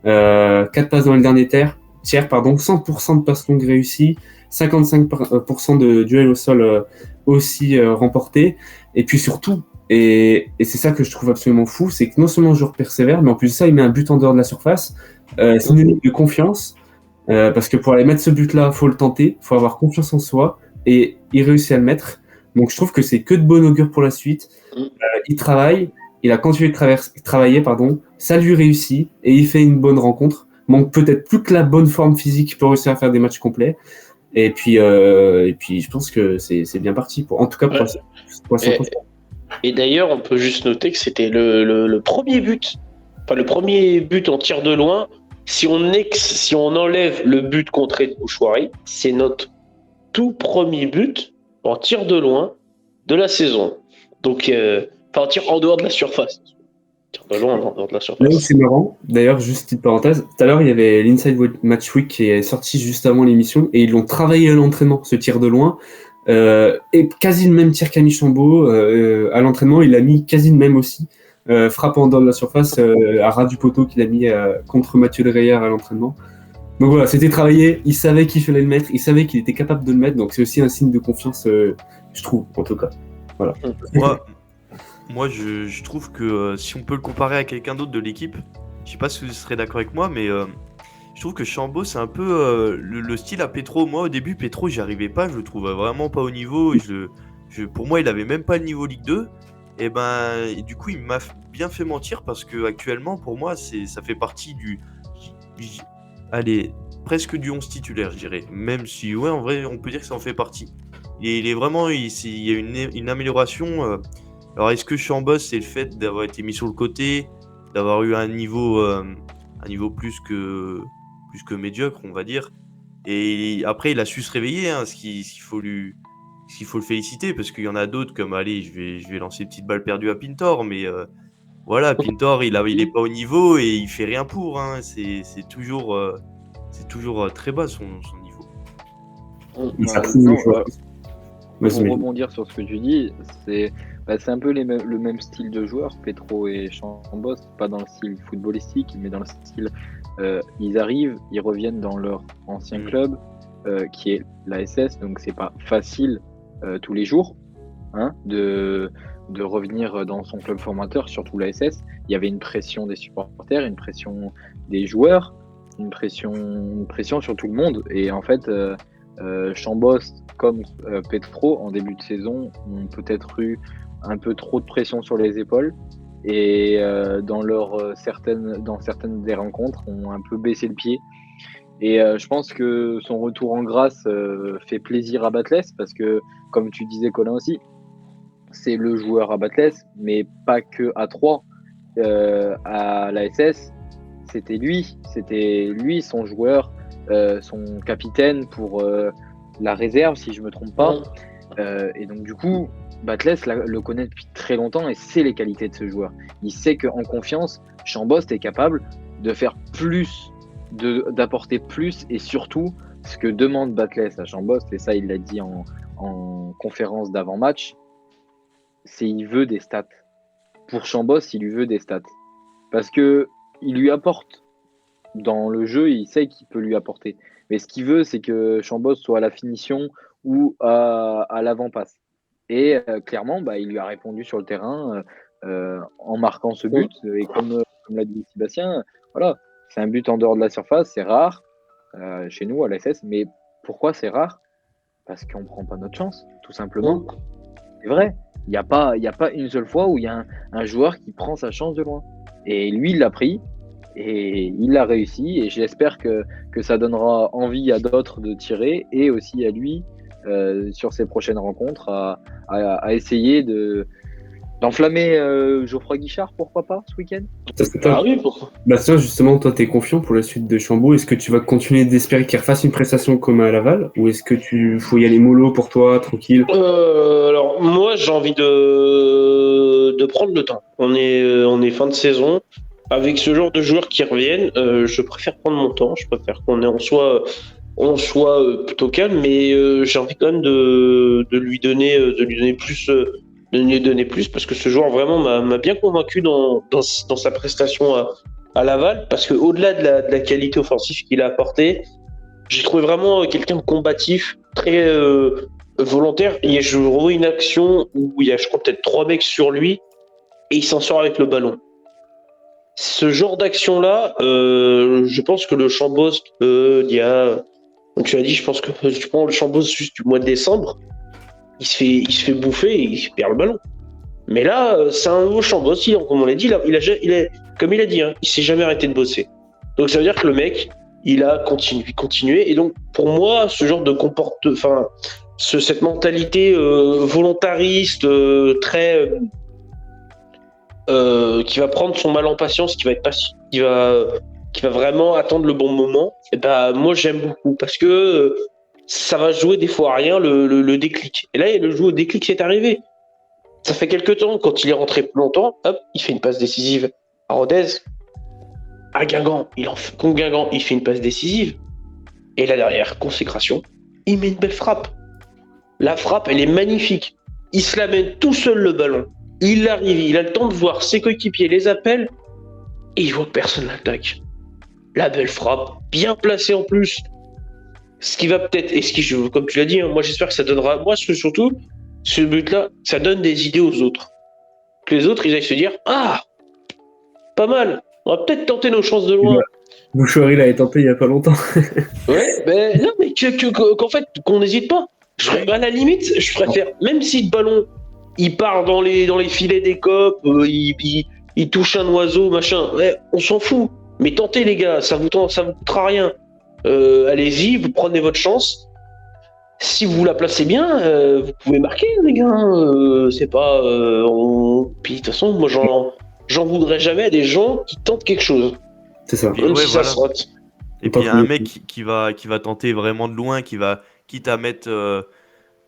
Speaker 3: 4 passes dans le dernier tiers, 100% de passes longues réussies, 55% de duels au sol aussi remportés. Et puis surtout, et c'est ça que je trouve absolument fou, c'est que non seulement le joueur persévère, mais en plus de ça, il met un but en dehors de la surface. C'est une ligne de confiance, parce que pour aller mettre ce but-là, il faut le tenter, il faut avoir confiance en soi, et il réussit à le mettre. Donc je trouve que c'est que de bon augure pour la suite. Il travaille, il a continué de travailler, ça lui réussit, et il fait une bonne rencontre. Manque peut-être plus que la bonne forme physique pour réussir à faire des matchs complets. Et puis je pense que c'est bien parti, en tout cas pour la 100%.
Speaker 1: Et d'ailleurs, on peut juste noter que c'était le premier but, enfin le premier but en tir de loin. Si on enlève le but contré de Bouchoirie, c'est notre tout premier but en tir de loin de la saison. Donc, en tir en dehors de la surface. Tir de loin en dehors de la surface.
Speaker 3: Là où c'est marrant, d'ailleurs, juste petite parenthèse, tout à l'heure, il y avait l'Inside Match Week qui est sorti juste avant l'émission, et ils l'ont travaillé à l'entraînement, ce tir de loin. Et quasi le même tir qu'Ami Chambaud. À l'entraînement, il a mis quasi le même aussi. Frappe en dehors de la surface, à ras du poteau qu'il a mis contre Mathieu Dreyer à l'entraînement. Donc voilà, c'était travaillé, il savait qu'il fallait le mettre, il savait qu'il était capable de le mettre, donc c'est aussi un signe de confiance, je trouve, en tout cas. Voilà.
Speaker 2: Moi je trouve que si on peut le comparer à quelqu'un d'autre de l'équipe, je sais pas si vous serez d'accord avec moi, mais je trouve que Chambaud, c'est un peu le style à Petro. Moi, au début, Petro, j'y arrivais pas, je le trouvais vraiment pas au niveau. Pour moi, il avait même pas le niveau Ligue 2. Et du coup, il m'a bien fait mentir parce que actuellement, pour moi, ça fait partie presque du 11 titulaire, je dirais. Même si, ouais, en vrai, on peut dire que ça en fait partie. Il est vraiment, il y a une amélioration. Alors, est-ce que Chambaud, c'est le fait d'avoir été mis sur le côté, d'avoir eu un niveau plus que médiocre, on va dire. Et après, il a su se réveiller, hein, ce qu'il faut le féliciter, parce qu'il y en a d'autres comme, allez, je vais lancer une petite balle perdue à Pintor, mais voilà, Pintor, il est pas au niveau et il fait rien pour, hein. C'est toujours très bas son niveau.
Speaker 4: Pour rebondir sur ce que tu dis, c'est un peu le même style de joueur, Petro et Chambaud, pas dans le style footballistique, mais dans le style ils arrivent, ils reviennent dans leur ancien club qui est l'ASS, donc c'est pas facile tous les jours de revenir dans son club formateur, surtout l'ASS. Il y avait une pression des supporters, une pression des joueurs, une pression sur tout le monde, et en fait Chambaud comme Petro en début de saison ont peut-être eu un peu trop de pression sur les épaules, et dans certaines des rencontres ont un peu baissé le pied, et je pense que son retour en grâce fait plaisir à Batles, parce que comme tu disais Colin aussi, c'est le joueur à Batles, mais pas que à 3 à l'ASS, c'était lui son joueur, son capitaine pour la réserve, si je me trompe pas. Et donc du coup, Batles le connaît depuis très longtemps et sait les qualités de ce joueur. Il sait qu'en confiance, Chambaud est capable de faire plus, d'apporter plus, et surtout ce que demande Batles à Chambaud, et ça il l'a dit en conférence d'avant-match, c'est il veut des stats. Pour Chambaud, il lui veut des stats. Parce que il lui apporte dans le jeu, il sait qu'il peut lui apporter. Mais ce qu'il veut, c'est que Chambaud soit à la finition ou à l'avant-passe. Et clairement, il lui a répondu sur le terrain en marquant ce but. Et comme l'a dit Sébastien, voilà, c'est un but en dehors de la surface, c'est rare chez nous à l'ASS. Mais pourquoi c'est rare? Parce qu'on ne prend pas notre chance, tout simplement. C'est vrai. Il n'y a pas une seule fois où il y a un joueur qui prend sa chance de loin. Et lui, il l'a pris. Et il l'a réussi, et j'espère que ça donnera envie à d'autres de tirer, et aussi à lui sur ses prochaines rencontres à essayer de D'enflammer Geoffroy Guichard, pourquoi pas, ce week-end?
Speaker 3: Ça, c'est top.
Speaker 1: Ah oui, pourquoi?
Speaker 3: Bastien, justement, toi, t'es confiant pour la suite de Chambaud. Est-ce que tu vas continuer d'espérer qu'il refasse une prestation comme à Laval, ou est-ce que tu faut y aller mollo pour toi, tranquille?
Speaker 1: Alors, moi, j'ai envie de prendre le temps. On est fin de saison. Avec ce genre de joueurs qui reviennent, je préfère prendre mon temps. Je préfère on soit plutôt calme, mais j'ai envie quand même de lui donner plus, de lui donner plus, parce que ce joueur vraiment m'a bien convaincu dans sa prestation à Laval, parce que au-delà de la qualité offensive qu'il a apportée, j'ai trouvé vraiment quelqu'un de combatif, très volontaire. Et je revois une action où il y a, je crois, peut-être 3 mecs sur lui et il s'en sort avec le ballon. Ce genre d'action-là, je pense que le Chambos, il y a, comme tu as dit, je pense que tu prends le Chambos juste du mois de décembre, il se fait bouffer et il perd le ballon. Mais là, c'est un nouveau Chambos, comme on l'a dit, comme il a dit, hein, il s'est jamais arrêté de bosser. Donc ça veut dire que le mec, il a continué. Et donc, pour moi, ce genre de cette mentalité volontariste, très qui va prendre son mal en patience, qui va vraiment attendre le bon moment. Et ben, moi, j'aime beaucoup parce que ça va jouer des fois à rien le déclic. Et là, le jeu au déclic, c'est arrivé. Ça fait quelques temps, quand il est rentré plus longtemps, hop, il fait une passe décisive à Rodez. À Guingamp, contre Guingamp, il fait une passe décisive. Et là derrière, consécration, il met une belle frappe. La frappe, elle est magnifique. Il se l'amène tout seul le ballon. Il arrive, il a le temps de voir ses coéquipiers, les appels, et il voit que personne l'attaque. La belle frappe, bien placée en plus. Ce qui va peut-être, comme tu l'as dit, hein, moi j'espère que ça donnera, moi surtout, ce but-là, ça donne des idées aux autres. Que les autres, ils aillent se dire, ah, pas mal, on va peut-être tenter nos chances de loin.
Speaker 3: Bouchoirie l'avait tenté il y a pas longtemps.
Speaker 1: Ouais, ben non, mais qu'en fait, qu'on n'hésite pas. À la limite, je préfère, même si le ballon, il part dans les filets des copes, il touche un oiseau, machin, ouais, on s'en fout. Mais tentez, les gars, ça vous coûtera rien. Allez-y, vous prenez votre chance. Si vous la placez bien, vous pouvez marquer, les gars. C'est pas. Puis de toute façon, moi, j'en voudrais jamais à des gens qui tentent quelque chose.
Speaker 3: C'est ça.
Speaker 2: Et
Speaker 1: Même
Speaker 2: ouais,
Speaker 1: si
Speaker 2: voilà.
Speaker 1: ça se rate.
Speaker 2: Et puis il y a un mec qui va tenter vraiment de loin, quitte à mettre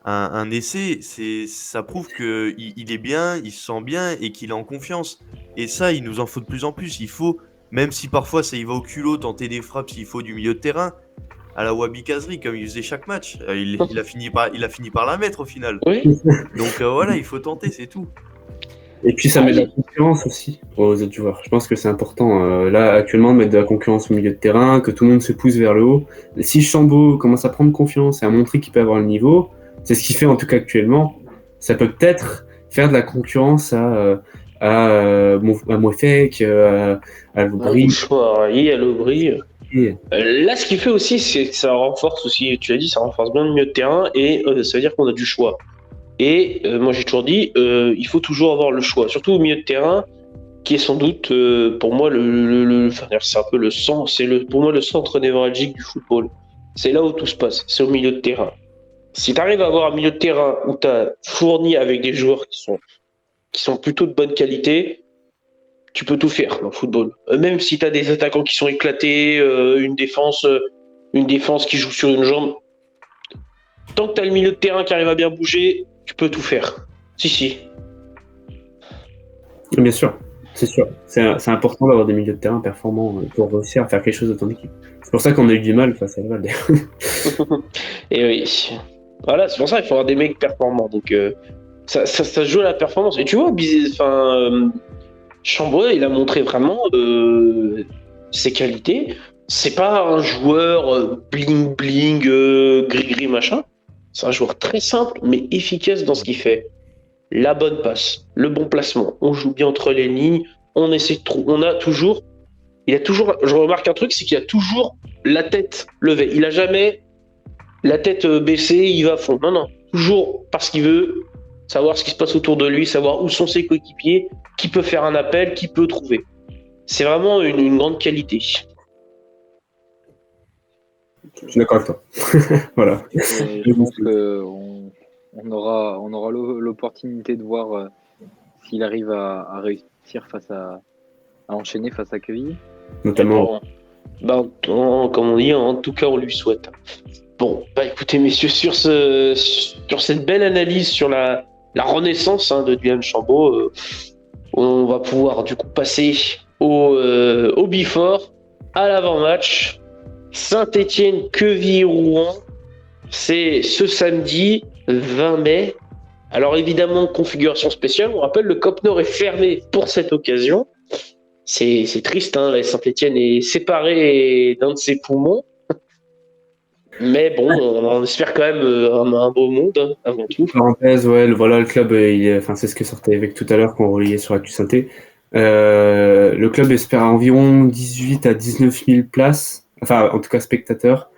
Speaker 2: un essai, ça prouve qu'il est bien, il se sent bien et qu'il est en confiance. Et ça, il nous en faut de plus en plus. Il faut, même si parfois ça y va au culot, tenter des frappes s'il faut du milieu de terrain, à la Wabi Kazri, comme il faisait chaque match. Il a fini par la mettre au final.
Speaker 1: Oui.
Speaker 2: Donc voilà, il faut tenter, c'est tout.
Speaker 3: Et puis ça met de la concurrence aussi aux autres joueurs. Je pense que c'est important là actuellement de mettre de la concurrence au milieu de terrain, que tout le monde se pousse vers le haut. Si Chambaud commence à prendre confiance et à montrer qu'il peut avoir le niveau, c'est ce qu'il fait en tout cas actuellement, ça peut peut-être faire de la concurrence à Mouefek, à Lobry.
Speaker 1: À l'Aubry. Là, ce qu'il fait aussi, c'est que ça renforce aussi, tu l'as dit, ça renforce bien le milieu de terrain et ça veut dire qu'on a du choix. Et moi, j'ai toujours dit, il faut toujours avoir le choix, surtout au milieu de terrain, qui est sans doute, pour moi, c'est un peu le centre, pour moi le centre névralgique du football. C'est là où tout se passe, c'est au milieu de terrain. Si tu arrives à avoir un milieu de terrain où tu as fourni avec des joueurs qui sont plutôt de bonne qualité, tu peux tout faire dans le football. Même si tu as des attaquants qui sont éclatés, une défense qui joue sur une jambe, tant que tu as le milieu de terrain qui arrive à bien bouger, tu peux tout faire. Si.
Speaker 3: Bien sûr, c'est sûr. C'est important d'avoir des milieux de terrain performants pour réussir à faire quelque chose de ton équipe. C'est pour ça qu'on a eu du mal face à Laval.
Speaker 1: Et oui. Voilà, c'est pour ça qu'il faut avoir des mecs performants. Donc ça se joue à la performance. Et tu vois, Chambaud, il a montré vraiment ses qualités. C'est pas un joueur bling bling, gris machin. C'est un joueur très simple mais efficace dans ce qu'il fait. La bonne passe, le bon placement. On joue bien entre les lignes. On essaie de trouver. Je remarque un truc, c'est qu'il a toujours la tête levée. Il a jamais la tête baissée, il va à fond. Non. Toujours parce qu'il veut savoir ce qui se passe autour de lui, savoir où sont ses coéquipiers, qui peut faire un appel, qui peut trouver. C'est vraiment une grande qualité.
Speaker 3: Je suis d'accord avec toi. Voilà.
Speaker 4: Je pense qu'on aura l'opportunité de voir s'il arrive à réussir à enchaîner face à Quevilly.
Speaker 3: Notamment.
Speaker 1: Comme on dit, en tout cas, on lui souhaite. Bon, écoutez, messieurs, sur cette belle analyse sur la renaissance de Dylan Chambaud, on va pouvoir du coup passer au before, à l'avant-match. Saint-Étienne-Quevilly-Rouen, c'est ce samedi 20 mai. Alors évidemment, configuration spéciale, on rappelle, le COP Nord est fermé pour cette occasion. C'est triste, la Saint-Étienne est séparée d'un de ses poumons. Mais bon, on espère quand même un beau monde, avant tout.
Speaker 3: Parenthèse, voilà, le club, c'est ce que sortait avec tout à l'heure qu'on reliait sur Actu Synthé. Le club espère environ 18 à 19 000 places, enfin en tout cas spectateurs.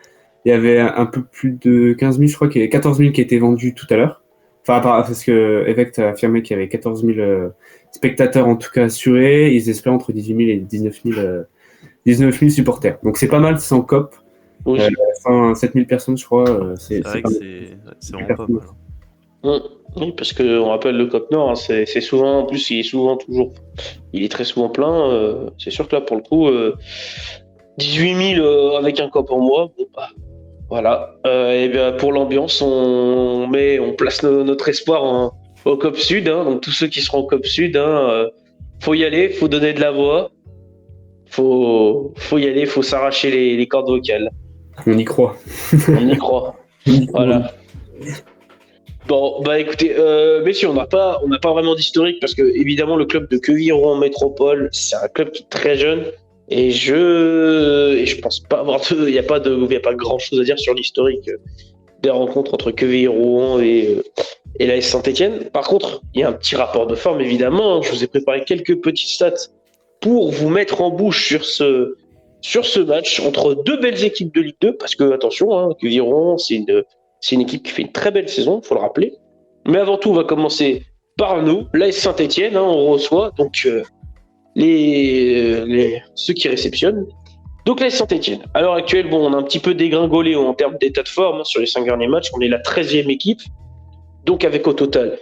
Speaker 3: Il y avait un peu plus de 15 000, je crois qu'il y avait 14 000 qui étaient vendus tout à l'heure. Enfin, parce que Evect a affirmé qu'il y avait 14 000 spectateurs en tout cas assurés. Ils espèrent entre 18 000 et 19 000 supporters. Donc c'est pas mal sans COP. 7 000 personnes, je crois.
Speaker 2: C'est vrai que c'est vraiment pas mal.
Speaker 1: Oui, parce qu'on rappelle le COP Nord, c'est souvent, en plus, il est très souvent plein. C'est sûr que là, pour le coup, 18 000 avec un COP en mois, voilà. Et bien pour l'ambiance, on place notre espoir au COP Sud. Donc tous ceux qui seront au COP Sud, faut y aller, faut donner de la voix, faut y aller, faut s'arracher les cordes vocales.
Speaker 3: On y croit.
Speaker 1: On y croit. Voilà. Bon, écoutez, messieurs, on n'a pas vraiment d'historique parce que évidemment le club de Quevilly-Rouen Métropole, c'est un club qui est très jeune et je pense pas avoir il y a pas grand chose à dire sur l'historique des rencontres entre Quevilly-Rouen et l'AS Saint-Étienne. Par contre, il y a un petit rapport de forme évidemment. Je vous ai préparé quelques petites stats pour vous mettre en bouche sur ce match entre deux belles équipes de Ligue 2 parce que attention, Quevilly-Rouen c'est une équipe qui fait une très belle saison, il faut le rappeler. Mais avant tout, on va commencer par nous, l'AS Saint-Étienne. On reçoit donc ceux qui réceptionnent. Donc l'AS Saint-Étienne. À l'heure actuelle, on a un petit peu dégringolé en termes d'état de forme sur les 5 derniers matchs. On est la 13e équipe. Donc avec au total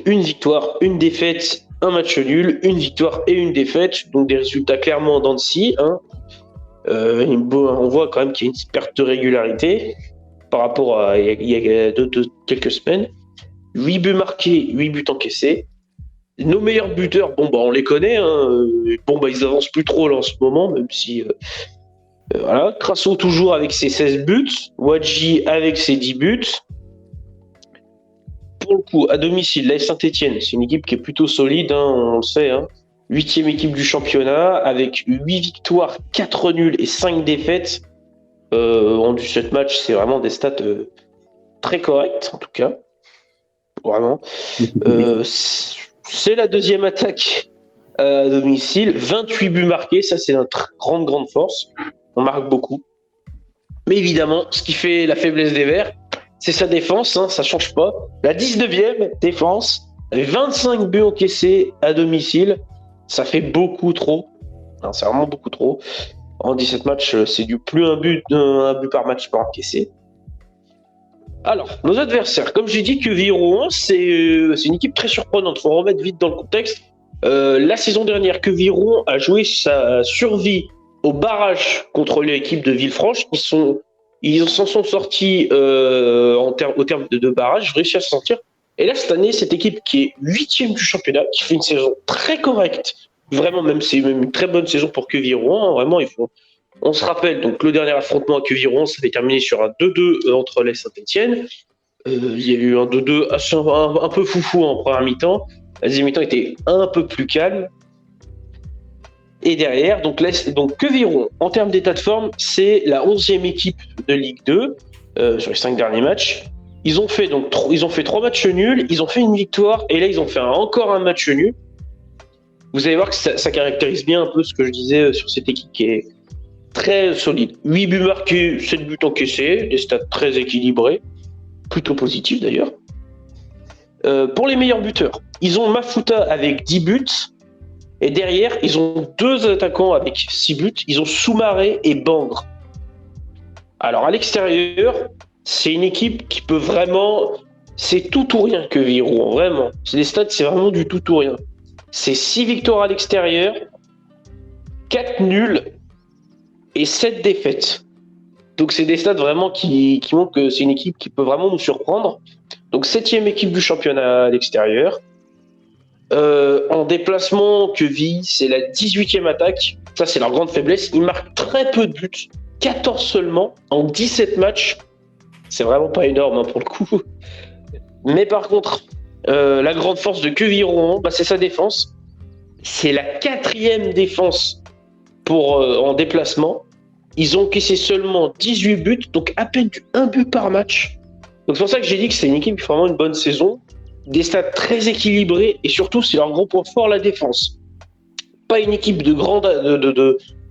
Speaker 1: une victoire, une défaite, un match nul, une victoire et une défaite. Donc des résultats clairement en dents de scie. On voit quand même qu'il y a une perte de régularité par rapport à il y a quelques semaines. 8 buts marqués, 8 buts encaissés. Nos meilleurs buteurs, on les connaît. Ils avancent plus trop là en ce moment, même si... voilà. Crasso toujours avec ses 16 buts. Wadji avec ses 10 buts. Pour le coup, à domicile, l'AS Saint-Étienne, c'est une équipe qui est plutôt solide, on le sait. 8e équipe du championnat, avec 8 victoires, 4 nuls et 5 défaites. En 17 matchs, c'est vraiment des stats très correctes, en tout cas. Vraiment. C'est la deuxième attaque à domicile. 28 buts marqués, ça c'est notre grande force. On marque beaucoup. Mais évidemment, ce qui fait la faiblesse des Verts, c'est sa défense, ça change pas. La 19e défense, avec 25 buts encaissés à domicile, ça fait beaucoup trop. C'est vraiment beaucoup trop. En 17 matchs, c'est du plus un but par match par encaissé. Alors, nos adversaires, comme j'ai dit, Quevilly-Rouen, c'est une équipe très surprenante. Il faut remettre vite dans le contexte. La saison dernière, Quevilly-Rouen a joué sa survie au barrage contre l'équipe de Villefranche. Ils s'en sont sortis au terme de barrage, réussi à se sortir. Et là, cette année, cette équipe qui est 8e du championnat, qui fait une saison très correcte, vraiment, c'est même une très bonne saison pour Quevilly-Rouen. Vraiment, on se rappelle, donc le dernier affrontement à Quevilly-Rouen, ça s'est terminé sur un 2-2 entre l'AS Saint-Étienne. Il y a eu un 2-2 un peu foufou en première mi-temps. La deuxième mi-temps était un peu plus calme. Et derrière, donc Quevilly-Rouen, en termes d'état de forme, c'est la 11e équipe de Ligue 2 sur les 5 derniers matchs. Ils ont fait 3 matchs nuls, ils ont fait une victoire, et là ils ont fait encore un match nul. Vous allez voir que ça caractérise bien un peu ce que je disais sur cette équipe qui est très solide. 8 buts marqués, 7 buts encaissés, des stats très équilibrés, plutôt positifs d'ailleurs. Pour les meilleurs buteurs, ils ont Mafuta avec 10 buts, et derrière, ils ont 2 attaquants avec 6 buts, ils ont Soumaré et Bangre. Alors à l'extérieur, c'est une équipe qui peut vraiment c'est tout ou rien que Rouen, vraiment. Les stats, c'est vraiment du tout ou rien. C'est 6 victoires à l'extérieur, 4 nuls et 7 défaites. Donc c'est des stats vraiment qui montrent que c'est une équipe qui peut vraiment nous surprendre. Donc 7e équipe du championnat à l'extérieur. En déplacement, Queville, c'est la 18e attaque. Ça, c'est leur grande faiblesse. Ils marquent très peu de buts, 14 seulement en 17 matchs. C'est vraiment pas énorme hein, pour le coup. Mais par contre, la grande force de Queville-Rouen, c'est sa défense. C'est la 4e défense en déplacement. Ils ont encaissé seulement 18 buts, donc à peine 1 but par match. Donc c'est pour ça que j'ai dit que c'est une équipe qui fait vraiment une bonne saison. Des stats très équilibrés et surtout, c'est leur gros point fort, la défense. Pas une équipe de grande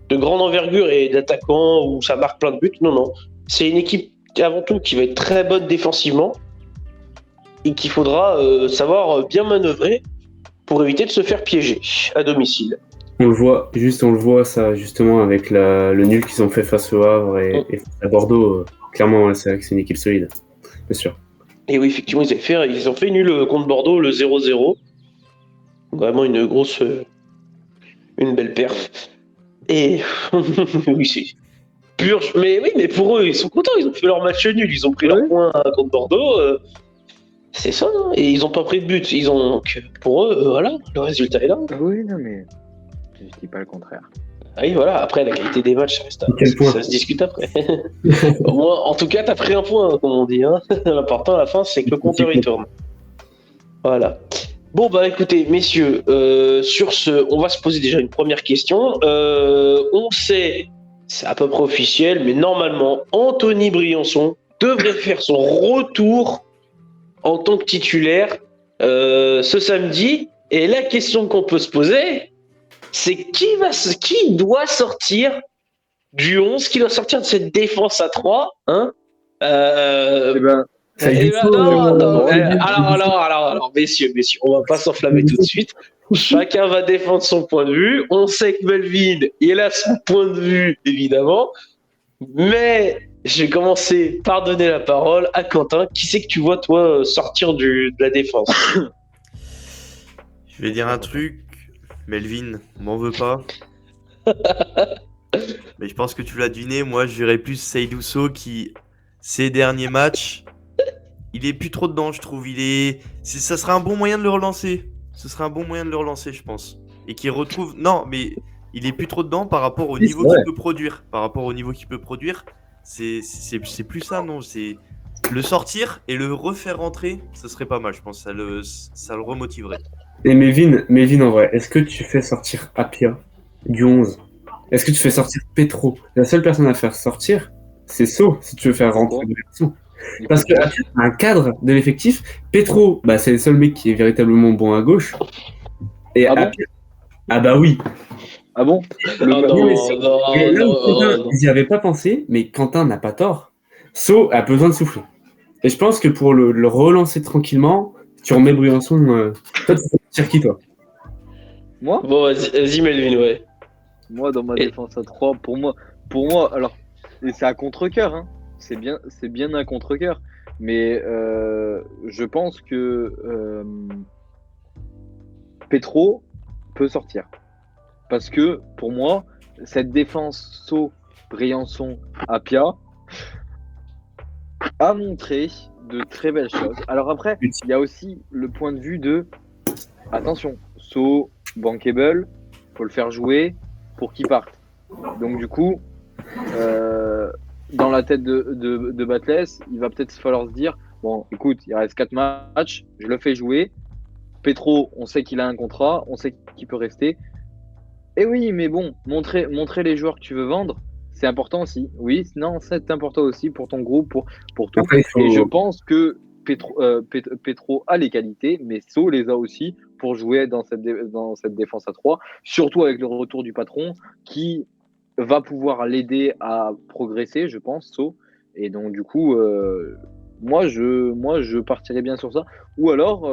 Speaker 1: envergure et d'attaquants où ça marque plein de buts. Non, non. C'est une équipe avant tout qui va être très bonne défensivement et qu'il faudra savoir bien manœuvrer pour éviter de se faire piéger à domicile.
Speaker 3: On le voit ça justement avec le nul qu'ils ont fait face au Havre et à Bordeaux. Clairement, c'est vrai que c'est une équipe solide, bien sûr.
Speaker 1: Et oui, effectivement, ils ont fait nul contre Bordeaux, le 0-0. Vraiment une belle perf. Et oui, c'est purge. Mais pour eux, ils sont contents, ils ont fait leur match nul, ils ont pris leur point contre Bordeaux. C'est ça, hein, et ils n'ont pas pris de but. Donc, pour eux, voilà, le résultat est là.
Speaker 4: Oui, non, mais je dis pas le contraire.
Speaker 1: Ah oui, voilà, après, la qualité des matchs, ça se discute après. Au moins, en tout cas, t'as pris un point, comme on dit. Hein. L'important à la fin, c'est que le compteur y tourne. Voilà. Bon, écoutez, messieurs, sur ce, on va se poser déjà une première question. On sait, c'est à peu près officiel, mais normalement, Anthony Briançon devrait faire son retour en tant que titulaire ce samedi. Et la question qu'on peut se poser, c'est qui doit sortir du 11, qui doit sortir de cette défense à 3, hein alors, messieurs, on va pas s'enflammer tout de suite. Chacun va défendre son point de vue. On sait que Melvin, il a son point de vue, évidemment. Mais je vais commencer par donner la parole à Quentin. Qui c'est que tu vois, toi, sortir de la défense?
Speaker 2: Je vais dire un truc. Melvin, m'en veux pas. Mais je pense que tu l'as deviné. Moi, je verrais plus Seydou Sow qui, ces derniers matchs, il est plus trop dedans, je trouve. Ça serait un bon moyen de le relancer. Ce serait un bon moyen de le relancer, je pense. Et qu'il retrouve. Non, mais il est plus trop dedans par rapport au niveau qu'il peut produire. Par rapport au niveau qu'il peut produire, c'est plus ça, non. C'est le sortir et le refaire rentrer, ce serait pas mal, je pense. Ça le remotiverait.
Speaker 3: Et Melvin, en vrai, est-ce que tu fais sortir Apia du 11? Est-ce que tu fais sortir Petro? La seule personne à faire sortir, c'est Sow, si tu veux faire rentrer de l'action. Parce que Apia a un cadre de l'effectif. Petro, c'est le seul mec qui est véritablement bon à gauche. Et Apia, oui.
Speaker 4: Ah bon?
Speaker 3: Ils n'y avaient pas pensé, mais Quentin n'a pas tort. Sow a besoin de souffler. Et je pense que pour le relancer tranquillement, tu remets Briançon. Toi, tu fais sortir qui, toi?
Speaker 4: Moi?
Speaker 1: Bon, vas-y, Melvin, ouais.
Speaker 4: Moi, dans ma défense à 3, pour moi, alors, et c'est à contre-cœur, hein. C'est bien à contre-cœur. Mais je pense que Petro peut sortir. Parce que, pour moi, cette défense Sow, Briançon, Apia a montré de très belles choses. Alors après, il y a aussi le point de vue de attention, Sow, bankable, faut le faire jouer pour qu'il parte. Donc du coup, dans la tête de Batles, il va peut-être falloir se dire bon, écoute, il reste 4 matchs, je le fais jouer. Petro, on sait qu'il a un contrat, on sait qu'il peut rester. Et oui, mais bon, montrer les joueurs que tu veux vendre, c'est important aussi. Oui, non, c'est important aussi pour ton groupe, pour tout.
Speaker 3: Après,
Speaker 4: Et je pense que Petro a les qualités, mais Sow les a aussi pour jouer dans cette défense à 3, surtout avec le retour du patron qui va pouvoir l'aider à progresser, je pense, Sow. Et donc, du coup, moi, je partirais bien sur ça. Ou alors,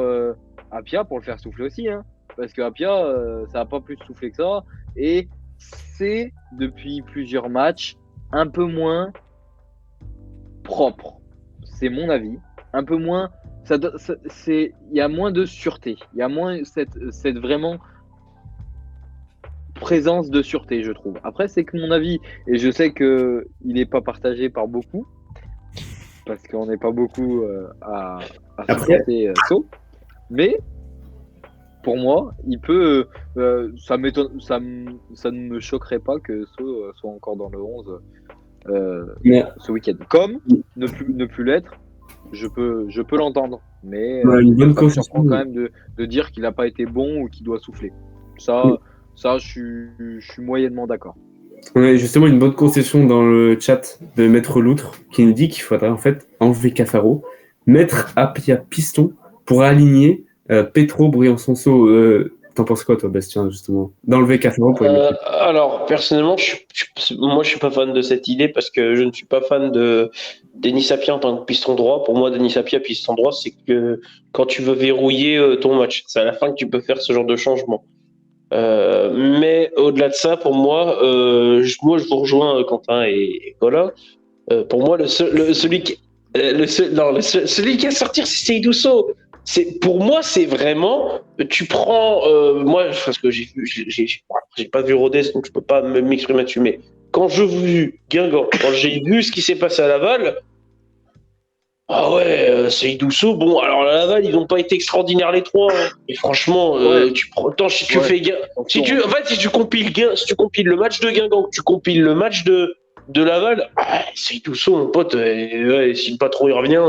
Speaker 4: Apia pour le faire souffler aussi, hein. Parce que Apia, ça n'a pas plus soufflé que ça. Et c'est, depuis plusieurs matchs, un peu moins propre. C'est mon avis. Un peu moins il y a moins de sûreté. Il y a moins cette vraiment présence de sûreté, je trouve. Après, c'est que mon avis, et je sais qu'il n'est pas partagé par beaucoup, parce qu'on n'est pas beaucoup à supporter So, mais pour moi, il peut. Ça ne me choquerait pas que So soit encore dans le 11 ce week-end. Comme ne plus l'être, je peux l'entendre. Mais
Speaker 3: une bonne
Speaker 4: ça me surprend
Speaker 3: concession.
Speaker 4: quand même de dire qu'il n'a pas été bon ou qu'il doit souffler. Ça, je suis moyennement d'accord.
Speaker 3: On a justement une bonne concession dans le chat de Maître Loutre qui nous dit qu'il faudrait en fait enlever Cafaro, mettre Apia Piston pour aligner Petro, Briançon, So. T'en penses quoi, toi, Bastien, justement? D'enlever Cafaro pour les mettre.
Speaker 1: Alors, personnellement, moi, je suis pas fan de cette idée parce que je ne suis pas fan de Denis Sapia en tant que piston droit. Pour moi, Denis Sapia, piston droit, c'est que quand tu veux verrouiller ton match, c'est à la fin que tu peux faire ce genre de changement. Mais au-delà de ça, pour moi, je vous rejoins Quentin et Colin. Pour moi, celui qui à sortir, c'est Seydou Sow. Pour moi, c'est vraiment. Tu prends. Moi, parce que j'ai pas vu Rodez, donc je peux pas m'exprimer dessus. Mais quand j'ai vu Guingamp, quand j'ai vu ce qui s'est passé à Laval. Ah ouais, Seydou Sow, bon, alors à Laval, ils n'ont pas été extraordinaires les trois. Hein. Et franchement, tu prends. Attends, si tu fais. Si tu compiles le match de Guingamp, tu compiles le match de Laval, Seydou Sow, mon pote, si le patron il revient,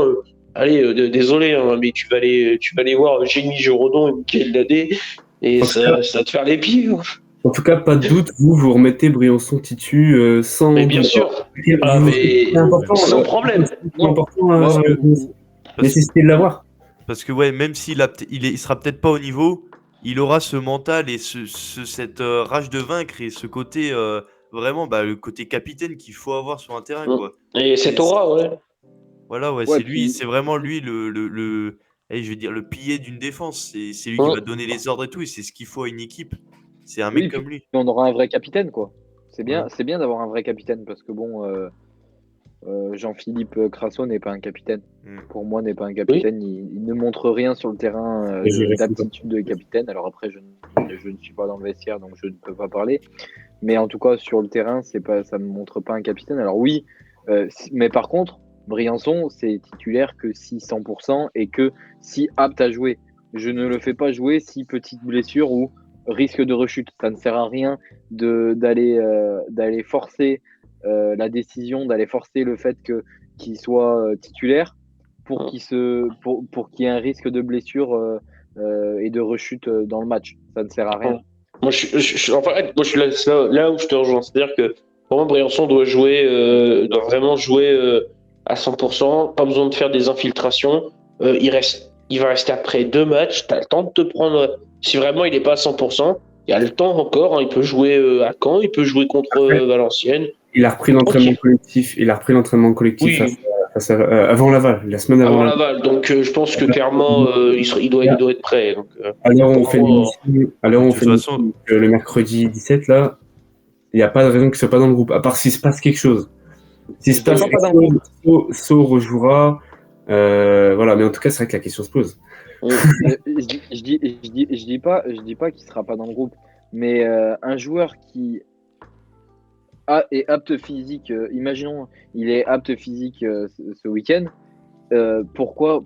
Speaker 1: allez, désolé, hein, mais tu vas aller voir Jérémy Giraudon et Mickaël Dadé, et ça va te faire les pieds. Hein.
Speaker 3: En tout cas, pas de doute, vous remettez Briançon titu sans.
Speaker 1: Mais bien sûr,
Speaker 3: C'est important,
Speaker 1: sans problème.
Speaker 3: C'est important, nécessité de l'avoir.
Speaker 2: Parce que ouais, même s'il il sera peut-être pas au niveau, il aura ce mental et cette rage de vaincre et ce côté vraiment le côté capitaine qu'il faut avoir sur un terrain quoi.
Speaker 1: Et cette aura, ouais.
Speaker 2: Voilà, ouais, c'est lui, c'est vraiment lui je vais dire le pilier d'une défense. C'est lui qui va donner les ordres et tout, et c'est ce qu'il faut à une équipe. C'est un mec comme lui.
Speaker 4: On aura un vrai capitaine, quoi. C'est bien d'avoir un vrai capitaine parce que bon, Jean-Philippe Crasso n'est pas un capitaine. Pour moi, n'est pas un capitaine. Il ne montre rien sur le terrain d'aptitude de capitaine. Alors après, je ne suis pas dans le vestiaire, donc je ne peux pas parler. Mais en tout cas, sur le terrain, ça ne montre pas un capitaine. Alors oui, mais par contre, Briançon, c'est titulaire que si 100% et que si apte à jouer. Je ne le fais pas jouer si petite blessure ou risque de rechute. Ça ne sert à rien d'aller forcer la décision, d'aller forcer le fait qu'il soit titulaire pour qu'il y ait un risque de blessure et de rechute dans le match. Ça ne sert à rien.
Speaker 1: Moi, je suis là où je te rejoins. C'est-à-dire que pour moi, Briançon doit vraiment jouer à 100%. Pas besoin de faire des infiltrations. Il va rester après 2 matchs. Tu as le temps de te prendre. Si vraiment il n'est pas à 100%, il y a le temps encore. Hein. Il peut jouer à Caen, il peut jouer contre Valenciennes.
Speaker 3: Il a repris l'entraînement collectif. Avant Laval, la semaine avant
Speaker 1: Laval. Donc je pense que clairement il doit être prêt. Donc,
Speaker 3: alors on fait le mercredi 17 là. Il n'y a pas de raison qu'il soit pas dans le groupe, à part s'il se passe quelque chose. S'il se passe quelque chose, So rejouera. Voilà, mais en tout cas, c'est vrai que la question se pose.
Speaker 4: Je dis pas qu'il sera pas dans le groupe, mais un joueur qui est apte physique, imaginons, il est apte physique ce week-end. Pourquoi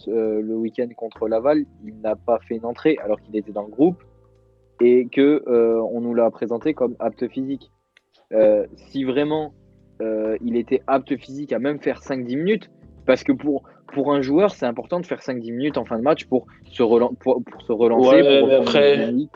Speaker 4: le week-end contre Laval, il n'a pas fait une entrée alors qu'il était dans le groupe et que on nous l'a présenté comme apte physique. Si vraiment il était apte physique à même faire 5-10 minutes, parce que pour un joueur, c'est important de faire 5-10 minutes en fin de match pour se relancer.
Speaker 1: Ouais,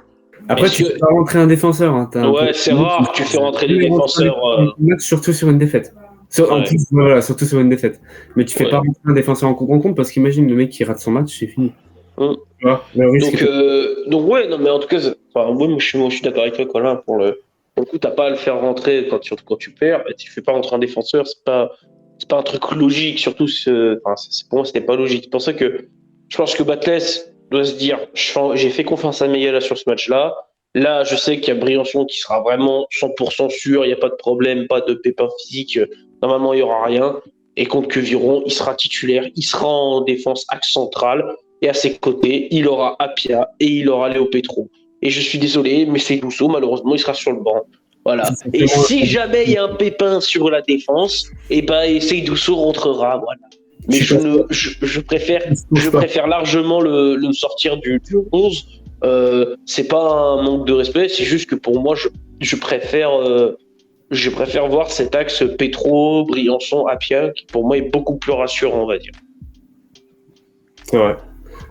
Speaker 3: après, tu fais pas rentrer un défenseur. Hein,
Speaker 1: c'est rare que tu fais rentrer des défenseurs.
Speaker 3: Surtout sur une défaite. Surtout sur une défaite. Mais tu fais pas rentrer un défenseur en compte parce qu'imagine le mec qui rate son match, c'est fini.
Speaker 1: Donc ouais, non, mais en tout cas, moi je suis d'accord avec toi, Colin. Pour le coup, t'as pas à le faire rentrer quand tu perds. Tu fais pas rentrer un défenseur, c'est pas un truc logique. Surtout, pour moi, c'était pas logique. C'est pour ça que je pense que Batles doit se dire, j'ai fait confiance à Miguel sur ce match-là. Là, je sais qu'il y a Briançon qui sera vraiment 100% sûr. Il n'y a pas de problème, pas de pépin physique. Normalement, il y aura rien. Et contre Queviron, il sera titulaire, il sera en défense axe central. Et à ses côtés, il aura Apia et il aura Léo Petro. Et je suis désolé, mais c'est Douceau, malheureusement, il sera sur le banc. Voilà. Et si jamais il y a un pépin sur la défense, et ben Seydouceau rentrera. Voilà. Mais je préfère largement le sortir du 11. C'est pas un manque de respect, c'est juste que pour moi, je préfère voir cet axe Petro, Briançon, Apia, qui pour moi est beaucoup plus rassurant, on va dire.
Speaker 3: C'est vrai.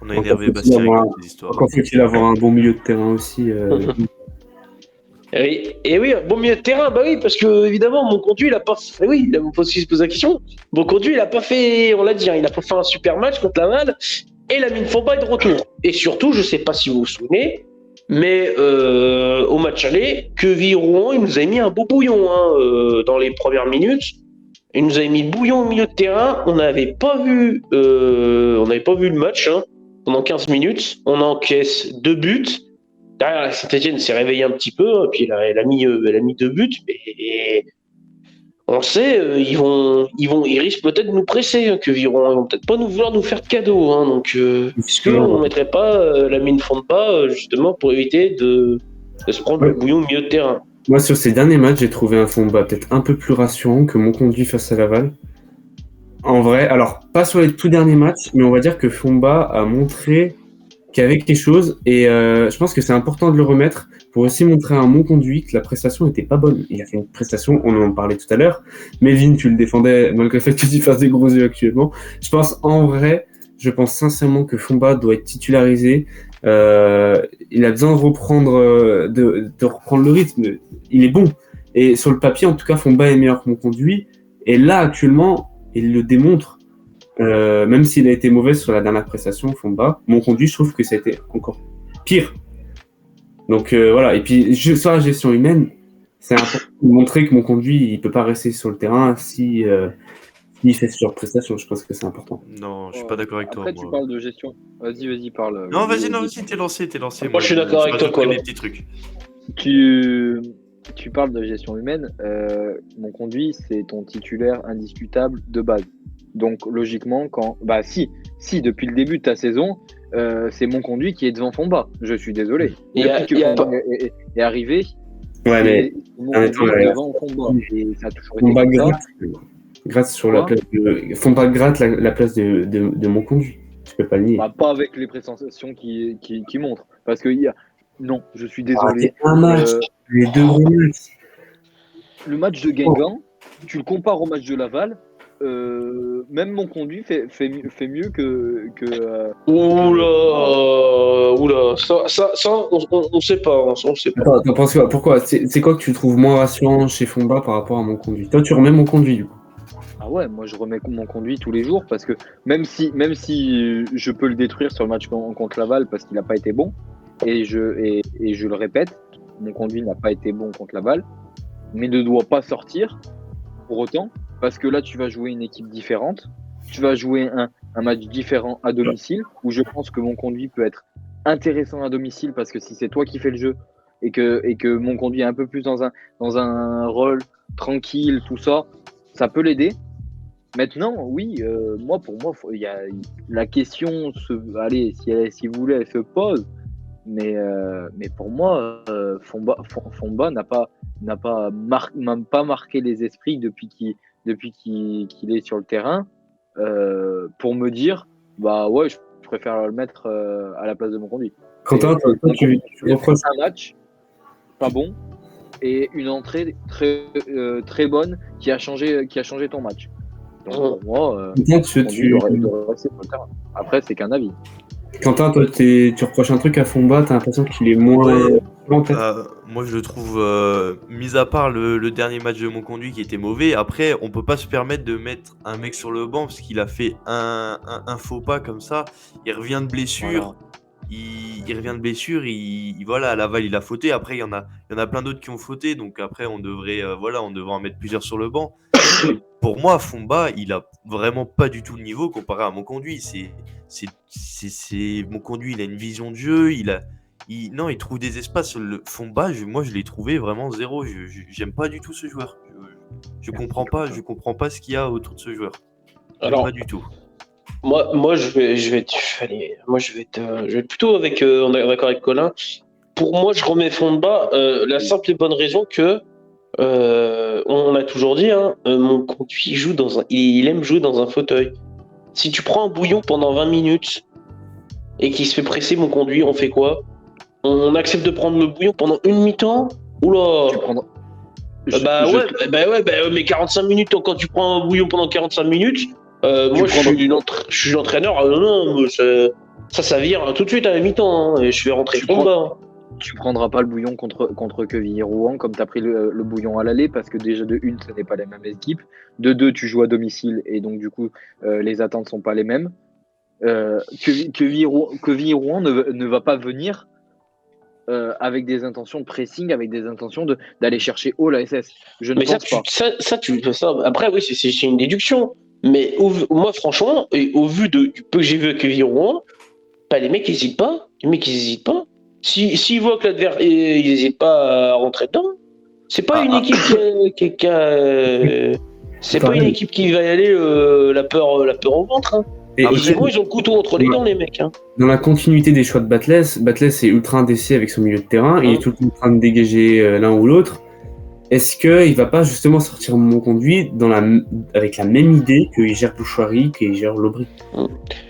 Speaker 2: On a énervé Bastien avec des histoires.
Speaker 3: Encore faut-il avoir un bon milieu de terrain aussi.
Speaker 1: Et oui, un bon milieu de terrain, bah oui, parce que évidemment, mon conduit, il a pas. Oui, il faut aussi se poser la question. Mon conduit, il a pas fait, on l'a dit, il a pas fait un super match contre Laval, et Lamine Fomba est de retour. Et surtout, je sais pas si vous vous souvenez, mais au match aller, Quevilly-Rouen, il nous a mis un beau bouillon dans les premières minutes. Il nous avait mis le bouillon au milieu de terrain. On n'avait pas vu le match pendant 15 minutes. On encaisse 2 buts. Derrière, Saint-Etienne s'est réveillé un petit peu, puis elle a mis 2 buts. Et on sait, ils risquent peut-être de nous presser, Quevilly-Rouen. Ils vont peut-être pas vouloir nous faire de cadeaux. Donc, est-ce qu'on ne mettrait pas Lamine Fomba justement pour éviter de se prendre le bouillon au milieu de terrain?
Speaker 3: Moi, sur ces derniers matchs, j'ai trouvé un Fomba peut-être un peu plus rassurant que mon conduit face à Laval. En vrai, alors, pas sur les tout derniers matchs, mais on va dire que Fomba a montré qu'il y avait quelque chose. Et je pense que c'est important de le remettre pour aussi montrer à mon conduit que la prestation n'était pas bonne. Il a fait une prestation, on en parlait tout à l'heure. Melvin, tu le défendais malgré le fait que tu fasses des gros yeux actuellement. Je pense sincèrement que Fomba doit être titularisé. Il a besoin de reprendre, de reprendre le rythme. Il est bon. Et sur le papier, en tout cas, Fomba est meilleur que mon conduit. Et là, actuellement, il le démontre. Même s'il a été mauvais sur la dernière prestation, Fomba, mon conduit, je trouve que ça a été encore pire. Donc voilà. Et puis, sur la gestion humaine, c'est important de montrer que mon conduit, il peut pas rester sur le terrain si il fait ce genre de prestation. Je pense que c'est important.
Speaker 2: Non, je suis pas d'accord avec toi.
Speaker 4: Après, tu parles de gestion. Vas-y, parle.
Speaker 2: Non, vas-y, t'es lancé.
Speaker 1: Moi, je suis d'accord avec toi, quoi.
Speaker 2: Des petits trucs.
Speaker 4: Tu parles de gestion humaine. Mon conduit, c'est ton titulaire indiscutable de base. Donc, logiquement, si, depuis le début de ta saison, c'est mon conduit qui est devant Fomba. Je suis désolé. Depuis que Fomba est arrivé,
Speaker 3: ouais,
Speaker 4: mon conduit est devant Fomba. Et ça a toujours
Speaker 3: Fomba
Speaker 4: été comme ça.
Speaker 3: gratte sur la place Fomba gratte la place de mon conduit. Je peux pas le nier.
Speaker 4: Pas avec les prestations qui montrent. Parce que non, je suis désolé.
Speaker 3: Un match, les 2 gros matchs.
Speaker 4: Le match de Guingamp, tu le compares au match de Laval, même mon conduit fait mieux que
Speaker 1: Oula, ça, on sait pas. On sait pas.
Speaker 3: Attends, t'en penses quoi? Pourquoi? C'est quoi que tu trouves moins rassurant chez Fomba par rapport à mon conduit? Toi, tu remets mon conduit, du coup.
Speaker 4: Ah ouais, moi je remets mon conduit tous les jours parce que même si je peux le détruire sur le match contre Laval parce qu'il n'a pas été bon, et je le répète, mon conduit n'a pas été bon contre Laval, mais ne doit pas sortir pour autant, parce que là tu vas jouer une équipe différente, tu vas jouer un match différent à domicile, où je pense que mon conduit peut être intéressant à domicile, parce que si c'est toi qui fais le jeu, et que mon conduit est un peu plus dans un rôle tranquille, tout ça, ça peut l'aider. Maintenant, oui, pour moi, il y a la question, si vous voulez, elle se pose. Mais pour moi, Fomba n'a pas marqué les esprits depuis qu'il est sur le terrain, pour me dire, je préfère le mettre à la place de mon conduit.
Speaker 3: Quentin, toi, tu reproches
Speaker 4: un match pas bon et une entrée très très bonne qui a changé ton match. Donc, pour moi, tu rester sur le terrain. Après, c'est qu'un avis.
Speaker 3: Quentin, toi, tu reproches un truc à Fomba, t'as l'impression qu'il est moins.
Speaker 2: Moi, je le trouve, mis à part le dernier match de mon conduit qui était mauvais, après, on peut pas se permettre de mettre un mec sur le banc parce qu'il a fait un faux pas comme ça. Il revient de blessure. Voilà. Il revient de blessure, voilà, à Laval il a fauté, après il y en a plein d'autres qui ont fauté, donc après on devrait en mettre plusieurs sur le banc. Pour moi, Fomba, il a vraiment pas du tout le niveau comparé à mon conduit. C'est mon conduit, il a une vision de jeu, il trouve des espaces. Le Fomba, moi je l'ai trouvé vraiment zéro. J'aime pas du tout ce joueur. Je comprends pas ce qu'il y a autour de ce joueur.
Speaker 1: Alors,
Speaker 2: pas du tout.
Speaker 1: moi, je vais être plutôt avec, on est d'accord avec Colin. Pour moi, je remets Fomba, la simple et bonne raison que, on a toujours dit, hein, mon conduit il aime jouer dans un fauteuil. Si tu prends un bouillon pendant 20 minutes et qu'il se fait presser mon conduit, on fait quoi? On accepte de prendre le bouillon pendant une mi-temps? Oula!
Speaker 4: Tu prendras.
Speaker 1: Mais 45 minutes, quand tu prends un bouillon pendant 45 minutes, moi je suis l'entraîneur, non, moi, ça vire tout de suite à la mi-temps, hein, et je vais rentrer Fomba.
Speaker 4: Tu prendras pas le bouillon contre Quevilly Rouen comme tu as pris le bouillon à l'aller parce que déjà de une, ce n'est pas les mêmes équipes. De deux, tu joues à domicile et donc du coup, les attentes sont pas les mêmes. Quevilly Rouen ne va pas venir avec des intentions de pressing, avec des intentions d'aller chercher haut la SS. Je ne
Speaker 1: Mais
Speaker 4: pense pas.
Speaker 1: ça, après, oui, c'est une déduction. Mais moi, franchement, et au vu du peu que j'ai vu à Quevilly Rouen, bah, les mecs, ils hésitent pas. S'ils voient que l'adversaire, ils n'hésitent pas à rentrer dedans. C'est pas une équipe c'est pas une équipe qui va y aller la peur au ventre. Hein.
Speaker 3: Et
Speaker 1: Ils ont le couteau entre les dents, les mecs. Hein.
Speaker 3: dans la continuité des choix de Batless est ultra indécis avec son milieu de terrain. Il est tout le temps en train de dégager l'un ou l'autre. Est-ce qu'il va pas justement sortir mon conduit avec la même idée qu'il gère Bouchoirie, qu'il gère Lobry?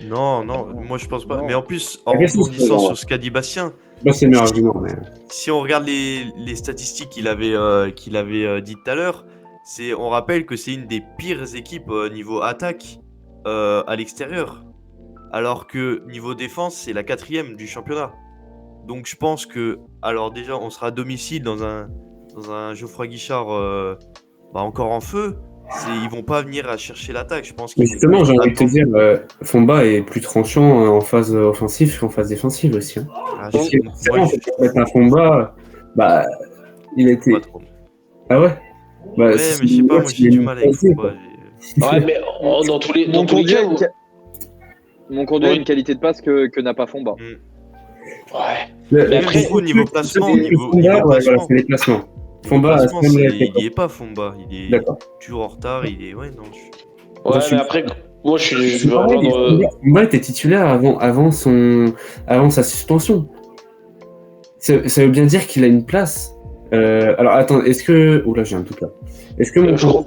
Speaker 2: Non, moi je pense pas.
Speaker 4: Non.
Speaker 2: Mais en plus, en
Speaker 3: question,
Speaker 2: rebondissant
Speaker 3: c'est-
Speaker 2: sur ce qu'a dit Bastien,
Speaker 3: Moi, c'est le meilleur argument. Mais...
Speaker 2: si on regarde les statistiques qu'il avait dit tout à l'heure, on rappelle que c'est une des pires équipes niveau attaque à l'extérieur. Alors que niveau défense, c'est la 4e du championnat. Donc je pense que, alors déjà, on sera à domicile dans un Geoffroy Guichard encore en feu. Ils vont pas venir à chercher l'attaque. Je pense
Speaker 3: Mais
Speaker 2: qu'ils
Speaker 3: justement, j'ai
Speaker 2: vont
Speaker 3: envie de te dire, Fomba est plus tranchant en phase offensive qu'en phase défensive aussi. Hein.
Speaker 2: Ah,
Speaker 3: Parce
Speaker 2: je-
Speaker 3: que
Speaker 2: moi,
Speaker 3: c'est
Speaker 2: je-
Speaker 3: mettre un Fomba, bah, il a été.
Speaker 2: pas trop.
Speaker 3: Ah ouais? Bah,
Speaker 2: Ouais,
Speaker 3: c'est
Speaker 2: mais je sais pas,
Speaker 3: une
Speaker 2: moi j'ai du mal avec
Speaker 3: passer,
Speaker 2: Fomba.
Speaker 1: Ouais, mais dans tous les
Speaker 4: Mon
Speaker 1: cas.
Speaker 4: conduit a
Speaker 1: Oui.
Speaker 4: une qualité de passe que n'a pas Fomba.
Speaker 1: Ouais.
Speaker 3: Mais
Speaker 1: Mais après,
Speaker 2: niveau placement,
Speaker 3: Fomba, ouais, voilà, c'est les placements. Fomba,
Speaker 2: Placement,
Speaker 3: c'est même
Speaker 2: il y est pas Fomba. Il est
Speaker 3: D'accord.
Speaker 2: toujours en retard. Il est. Ouais, non.
Speaker 1: Ouais,
Speaker 3: je
Speaker 1: mais
Speaker 3: suis-
Speaker 1: après, moi je vais
Speaker 3: C'est pareil,
Speaker 1: rejoindre.
Speaker 3: Fomba était titulaire avant sa suspension. Ça veut bien dire qu'il a une place. Alors attends, est-ce que. Oula, j'ai un doute là. Est-ce que mon.
Speaker 1: Je crois,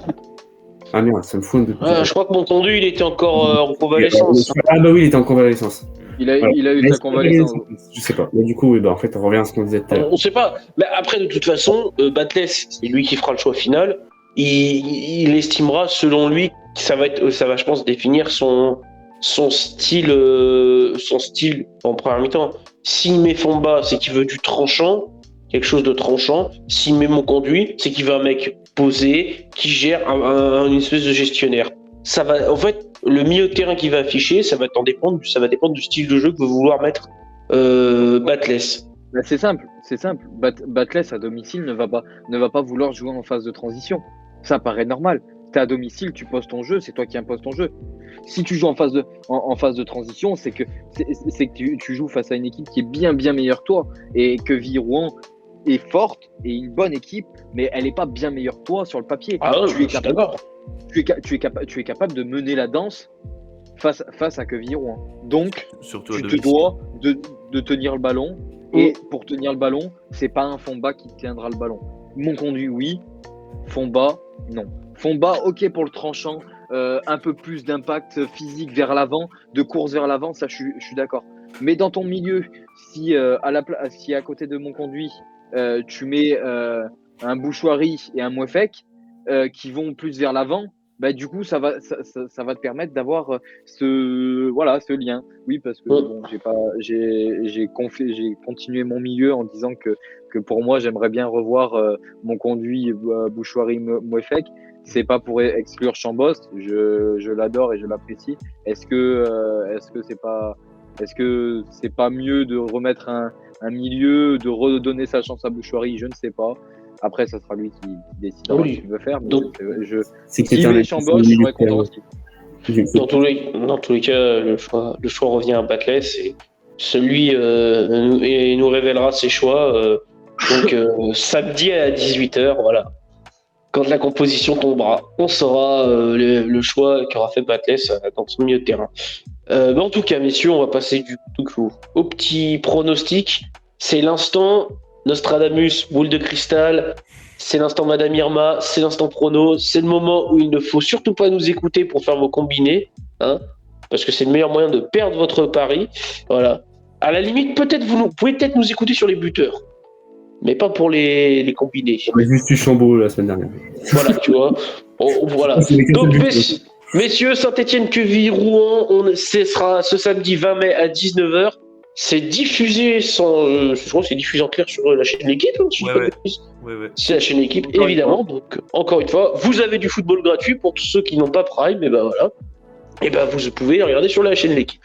Speaker 3: Ah merde, ça me fout un doute.
Speaker 1: je crois que mon conduit il était encore en convalescence.
Speaker 3: Ah bah oui, il était en convalescence.
Speaker 4: Il a
Speaker 3: Voilà.
Speaker 4: eu
Speaker 3: Mais
Speaker 4: sa
Speaker 3: est-ce que-
Speaker 4: convalescence.
Speaker 3: Je sais pas. Mais du coup, oui, bah, en fait, on revient à ce qu'on disait tout à l'heure.
Speaker 1: On sait pas. Mais après, de toute façon, Batless, c'est lui qui fera le choix final. Il estimera, selon lui, que ça va, je pense, définir son style en première mi-temps. S'il met Fomba, c'est qu'il veut du tranchant, quelque chose de tranchant. S'il met mon conduit, c'est qu'il veut un mec posé, qui gère une espèce de gestionnaire. Ça va, en fait, le milieu de terrain qu'il va afficher, ça va dépendre du style de jeu que veut vouloir mettre Batless.
Speaker 4: Bah, c'est simple. Batless à domicile ne va pas vouloir jouer en phase de transition. Ça paraît normal. T'es à domicile, tu poses ton jeu, c'est toi qui imposes ton jeu. Si tu joues en phase de transition, c'est que tu joues face à une équipe qui est bien meilleure que toi et que Rouen est forte et une bonne équipe, mais elle n'est pas bien meilleure que toi sur le papier.
Speaker 1: Ah ouais,
Speaker 4: tu es capable de mener la danse face à Quevilly Rouen. Donc,
Speaker 2: Surtout à
Speaker 4: tu te
Speaker 2: domicile.
Speaker 4: dois de tenir le ballon. Et pour tenir le ballon, c'est pas un Fomba qui tiendra le ballon. Mon conduit, oui. Fomba, non. Fomba, ok pour le tranchant, un peu plus d'impact physique vers l'avant, de course vers l'avant, ça je suis d'accord. Mais dans ton milieu, si à côté de mon conduit, tu mets un Bouchoirie et un Mouefek qui vont plus vers l'avant, bah, du coup, ça va te permettre d'avoir ce lien. Oui, parce que bon, j'ai continué mon milieu en disant que pour moi, j'aimerais bien revoir mon conduit Bouchoirie Mouefek. C'est pas pour exclure Chambost, je l'adore et je l'apprécie. Est-ce que c'est pas mieux de remettre un milieu, de redonner sa chance à Bouchoirie? Je ne sais pas. Après, ça sera lui qui décidera ce qu'il veut faire. Mais
Speaker 1: Donc,
Speaker 3: C'est
Speaker 4: s'il met Chambost, je serais content aussi.
Speaker 1: dans tous les cas, le choix revient à Batless et celui nous révélera ses choix. Donc samedi à 18h, voilà. quand la composition tombera, on saura le choix qu'aura fait Batles dans son milieu de terrain. Mais en tout cas, messieurs, on va passer du coup au petit pronostic. C'est l'instant Nostradamus, boule de cristal. C'est l'instant Madame Irma, c'est l'instant prono. C'est le moment où il ne faut surtout pas nous écouter pour faire vos combinés, hein, parce que c'est le meilleur moyen de perdre votre pari. Voilà. À la limite, peut-être vous pouvez peut-être nous écouter sur les buteurs, mais pas pour les combinés.
Speaker 3: On a juste eu Chambaud la semaine dernière.
Speaker 1: Voilà, tu vois. Voilà. Donc, messieurs, Saint-Etienne, Queville, Rouen, ce sera ce samedi 20 mai à 19h. C'est diffusé je crois que c'est diffusé en clair sur la chaîne L'équipe. Hein,
Speaker 2: Ouais.
Speaker 1: C'est la chaîne L'équipe, évidemment. Donc, encore une fois, vous avez du football gratuit pour tous ceux qui n'ont pas Prime. Et ben voilà. Et ben vous pouvez regarder sur la chaîne L'équipe.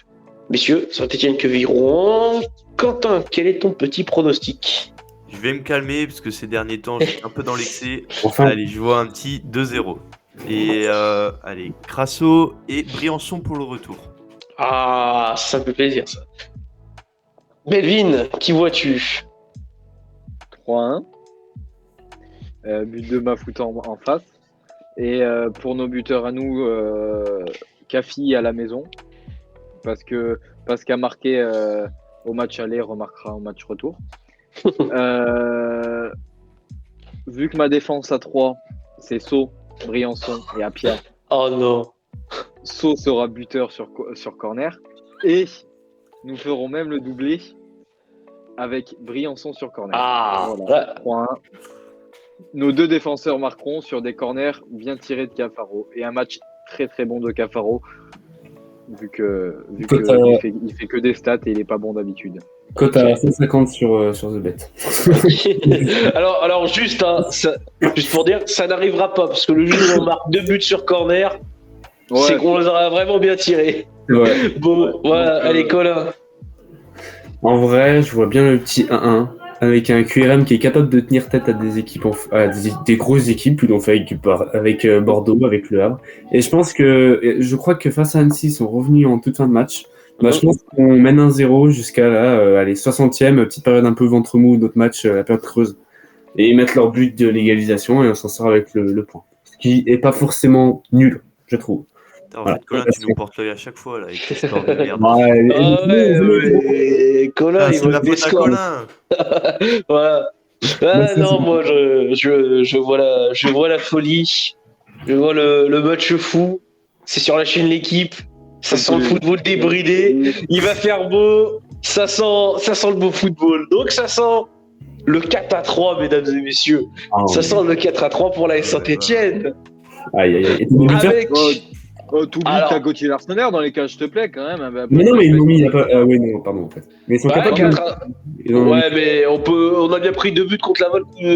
Speaker 1: Messieurs, Saint-Etienne, Queville, Rouen. Quentin, quel est ton petit pronostic?
Speaker 2: Je vais me calmer parce que ces derniers temps, je suis un peu dans l'excès.
Speaker 3: Enfin.
Speaker 2: Allez, je vois un petit 2-0. Et allez, Crasso et Briançon pour le retour.
Speaker 1: Ah, ça me fait plaisir, ça. Melvin, qui vois-tu?
Speaker 4: 3-1. But de Mafouta en face. Et pour nos buteurs à nous, Kafi à la maison. Parce qu'à marqué au match aller, remarquera au match retour. Vu que ma défense à 3, c'est Sceaux, Briançon et Apia.
Speaker 1: Oh non.
Speaker 4: Sceaux sera buteur sur corner. Et nous ferons même le doublé avec Briançon sur corner.
Speaker 1: Ah,
Speaker 4: voilà. 3-1. Nos deux défenseurs marqueront sur des corners bien tirés de Cafaro. Et un match très très bon de Cafaro. Vu que il fait que des stats et il est pas bon d'habitude.
Speaker 3: Cote à 150 sur The Bet.
Speaker 1: alors juste, hein, juste pour dire, ça n'arrivera pas parce que le jour où on marque 2 buts sur corner, c'est qu'on les aura vraiment bien tirés.
Speaker 3: Ouais.
Speaker 1: Bon, voilà, allez Colin.
Speaker 3: En vrai, je vois bien le petit 1-1 avec un QRM qui est capable de tenir tête à des équipes, des grosses équipes, puis on fait avec Bordeaux, avec Le Havre. Et je crois que face à Annecy, ils sont revenus en toute fin de match. Bah, je pense qu'on mène 1-0 jusqu'à la 60e, petite période un peu ventre mou, d'autres matchs, la période creuse. Et ils mettent leur but de l'égalisation et on s'en sort avec le point. Ce qui est pas forcément nul, je trouve.
Speaker 2: En
Speaker 3: Voilà.
Speaker 2: fait, Colin, tu nous portes l'œil à chaque fois là, avec tes scores de merde.
Speaker 1: Colin, il
Speaker 2: c'est la
Speaker 1: veut des
Speaker 2: faute à
Speaker 1: scores.
Speaker 2: Colin.
Speaker 1: Voilà. Non, moi je vois la folie, je vois le match fou. C'est sur la chaîne L'équipe. Ça sent le football débridé. Il va faire beau. Ça sent le beau football. Donc ça sent le 4-3, mesdames et messieurs. Ça sent le 4-3 pour la Saint-Etienne.
Speaker 3: Aïe.
Speaker 1: Avec...
Speaker 4: T'oublies que t'as Gauthier Larsonnaire dans les cas, je te plaît, quand même.
Speaker 3: Mais non, mais ils l'ont mis, il n'y a pas... oui, non, pardon, en fait. Mais ils sont capables
Speaker 1: Ouais, mais on a bien pris 2 buts contre la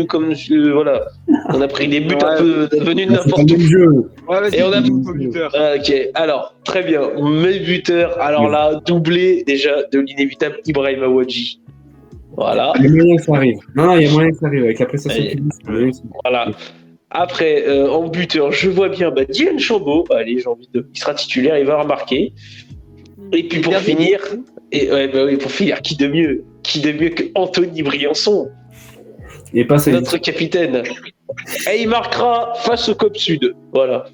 Speaker 1: comme voilà. On a pris des buts un peu venus de n'importe où.
Speaker 4: Ouais,
Speaker 1: et on a
Speaker 4: buteur.
Speaker 1: Ok, alors, très bien. Mes buteurs, alors là, doublé déjà de l'inévitable Ibrahim Awadji. Voilà.
Speaker 3: Il y a moyen que ça arrive. Non, il y a moyen que ça arrive. Avec la prestation qu'il dit,
Speaker 1: voilà. Après, en buteur, je vois bien Dylan Chambaud. Allez, il sera titulaire, il va remarquer. Et puis pour finir, qui de mieux que Anthony Briançon,
Speaker 3: et pas
Speaker 1: notre capitaine. Et il marquera face au COP Sud. Voilà.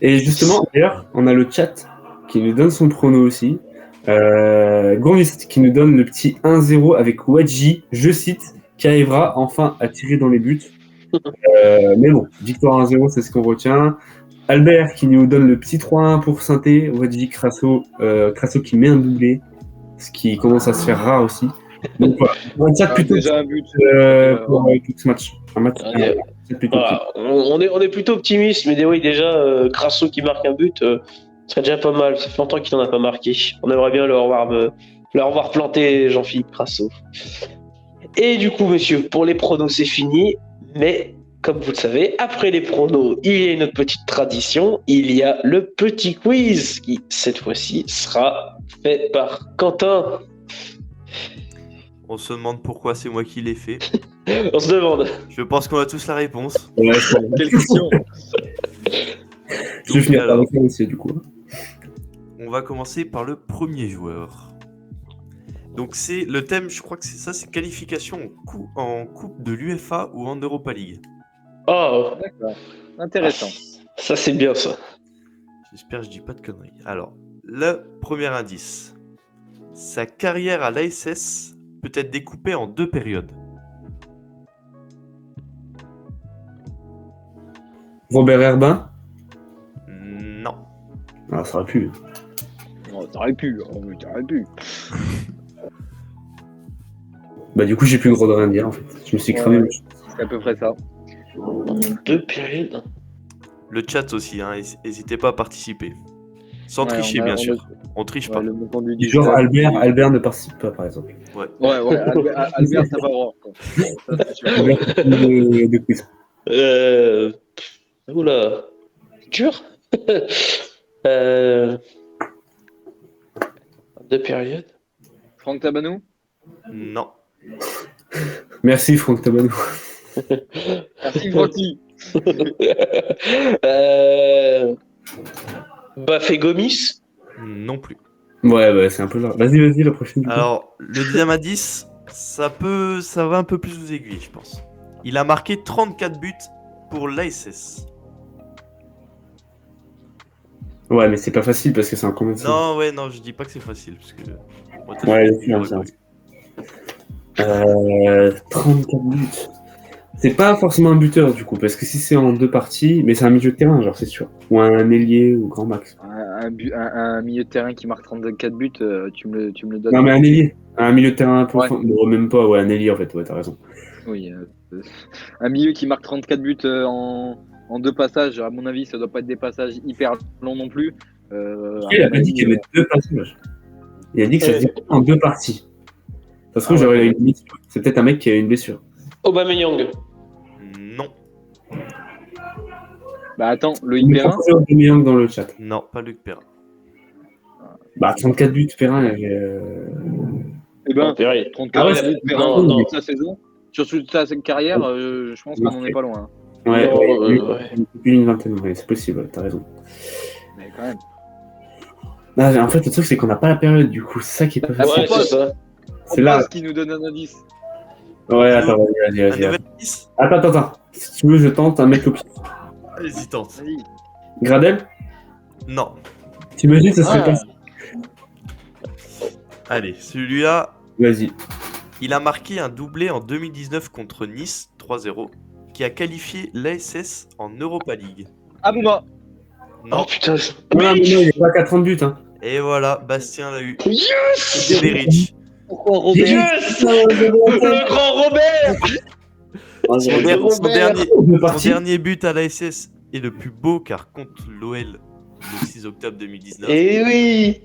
Speaker 3: Et justement, d'ailleurs, on a le chat qui nous donne son prono aussi. Gourmist qui nous donne le petit 1-0 avec Wadji, je cite, qui arrivera enfin à tirer dans les buts. Mais bon, victoire 1-0, c'est ce qu'on retient. Albert qui nous donne le petit 3-1 pour Saint-Étienne, Wadji, Crasso qui met un doublé, ce qui commence à se faire rare aussi. Donc voilà, on tient plutôt
Speaker 4: déjà un but
Speaker 3: pour tout ce match.
Speaker 1: On est plutôt optimiste, mais oui, déjà, Crasso qui marque un but, ce serait déjà pas mal. Ça fait longtemps qu'il n'en a pas marqué. On aimerait bien le revoir planter Jean-Philippe Crasso. Et du coup, messieurs, pour les pronos, c'est fini. Mais comme vous le savez, après les pronos, il y a une autre petite tradition. Il y a le petit quiz qui, cette fois-ci, sera fait par Quentin.
Speaker 2: On se demande pourquoi c'est moi qui l'ai fait.
Speaker 1: On se demande.
Speaker 2: Je pense qu'on a tous la réponse.
Speaker 3: Ouais,
Speaker 4: quelle question.
Speaker 3: Je vais finir par le aussi, du coup.
Speaker 2: On va commencer par le premier joueur. Donc c'est le thème, je crois que c'est qualification en coupe de l'UEFA ou en Europa League.
Speaker 1: Oh,
Speaker 4: D'accord. Intéressant.
Speaker 1: ça c'est bien ça.
Speaker 2: J'espère que je dis pas de conneries. Alors, le premier indice. Sa carrière à l'ASS peut être découpée en 2 périodes.
Speaker 3: Robert Herbin?
Speaker 2: Non.
Speaker 3: Ah, ça aurait pu.
Speaker 4: Oh, t'aurais pu. Oh, oui, t'aurais pu.
Speaker 3: Bah, du coup, j'ai plus le droit de rien dire, en fait. Je me suis cramé.
Speaker 4: Ouais. C'est à peu près ça.
Speaker 1: 2 périodes.
Speaker 2: Le chat aussi, hein, n'hésitez pas à participer. Sans
Speaker 4: Ouais,
Speaker 2: tricher,
Speaker 4: on a-
Speaker 2: bien
Speaker 4: on a-
Speaker 2: sûr. On triche
Speaker 4: Ouais,
Speaker 2: pas.
Speaker 4: le montant du
Speaker 3: Du genre,
Speaker 4: chat.
Speaker 3: Albert ne participe pas, par exemple.
Speaker 4: Ouais, Albert, t'as pas le droit. Quoi. Ça, c'est sûr.
Speaker 3: Albert, de quiz.
Speaker 1: Oula. Dur. euh... 2 périodes.
Speaker 4: Franck Tabanou?
Speaker 2: Non.
Speaker 3: Merci, Franck Tabanou.
Speaker 4: Merci, Francky.
Speaker 1: Bafé Gomis.
Speaker 2: Non plus.
Speaker 3: Ouais, c'est un peu là. Vas-y, la prochaine. du coup.
Speaker 2: Alors, le deuxième indice, ça va un peu plus vous aiguiller, je pense. Il a marqué 34 buts pour l'ASS.
Speaker 3: Ouais, mais c'est pas facile parce que c'est un combien de
Speaker 2: Non, non, je dis pas que c'est facile. Parce que... moi, t'as
Speaker 3: Ouais,
Speaker 2: fait-
Speaker 3: c'est bien, ça. 34 buts. C'est pas forcément un buteur du coup, parce que si c'est en 2 parties, mais c'est un milieu de terrain, genre c'est sûr. Ou un ailier ou grand max.
Speaker 4: Un milieu de terrain qui marque 34 buts, tu me le donnes.
Speaker 3: Non, mais un ailier. Un milieu de terrain un peu.
Speaker 4: Ouais.
Speaker 3: Non, même pas, ouais, un ailier en fait, ouais, t'as raison.
Speaker 4: Oui, un milieu qui marque 34 buts en 2 passages, à mon avis, ça doit pas être des passages hyper longs non plus.
Speaker 3: Il a pas dit qu'il y avait 2 passages. Il a dit que ça se fait en 2 parties. Ça se trouve,
Speaker 4: Ah ouais.
Speaker 3: j'aurais une blessure. C'est peut-être un mec qui a une blessure.
Speaker 1: Aubameyang.
Speaker 2: Non,
Speaker 4: Bah attends, Loïc
Speaker 3: Il me
Speaker 4: Perrin.
Speaker 3: proposait Aubameyang dans le chat.
Speaker 2: non, pas Luc Perrin.
Speaker 3: Bah, 34 buts, Perrin.
Speaker 4: Eh ben,
Speaker 1: Perret.
Speaker 4: 34
Speaker 3: Ah ouais,
Speaker 4: buts, Perrin,
Speaker 1: non, non.
Speaker 4: toute sa saison. Sur toute sa carrière, je pense qu'on en est pas loin.
Speaker 3: Ouais,
Speaker 1: Non,
Speaker 3: ouais. Depuis une vingtaine, ouais, c'est possible, ouais, t'as raison.
Speaker 4: Mais quand même.
Speaker 3: Ah, en fait, le truc, c'est qu'on n'a pas la période, du coup, c'est ça qui est pas
Speaker 4: Ah,
Speaker 3: facile.
Speaker 1: Ouais, c'est ça.
Speaker 3: C'est là.
Speaker 4: Ce qui nous donne un indice.
Speaker 3: Ouais, attends, vas-y.
Speaker 2: Un nouvel indice.
Speaker 3: Attends. Si tu veux, je tente un mec au pied.
Speaker 2: Allez-y, tente.
Speaker 4: Vas-y.
Speaker 3: Gradel?
Speaker 2: Non.
Speaker 3: T'imagines, ça serait
Speaker 1: Ah.
Speaker 3: pas.
Speaker 2: Allez, celui-là,
Speaker 3: Vas-y.
Speaker 2: il a marqué un doublé en 2019 contre Nice, 3-0, qui a qualifié l'ASS en Europa League.
Speaker 4: Abouma.
Speaker 2: Non.
Speaker 1: Oh putain.
Speaker 3: Non, mais non, il n'y a pas qu'à 30 buts, hein.
Speaker 2: Et voilà, Bastien l'a eu.
Speaker 1: Yes.
Speaker 2: Berich.
Speaker 4: Pourquoi Robert?
Speaker 1: Yes. Le grand Robert.
Speaker 2: Son,
Speaker 1: Robert.
Speaker 2: son dernier but à l'ASS est le plus beau car contre l'OL le 6 octobre 2019.
Speaker 1: Eh oui.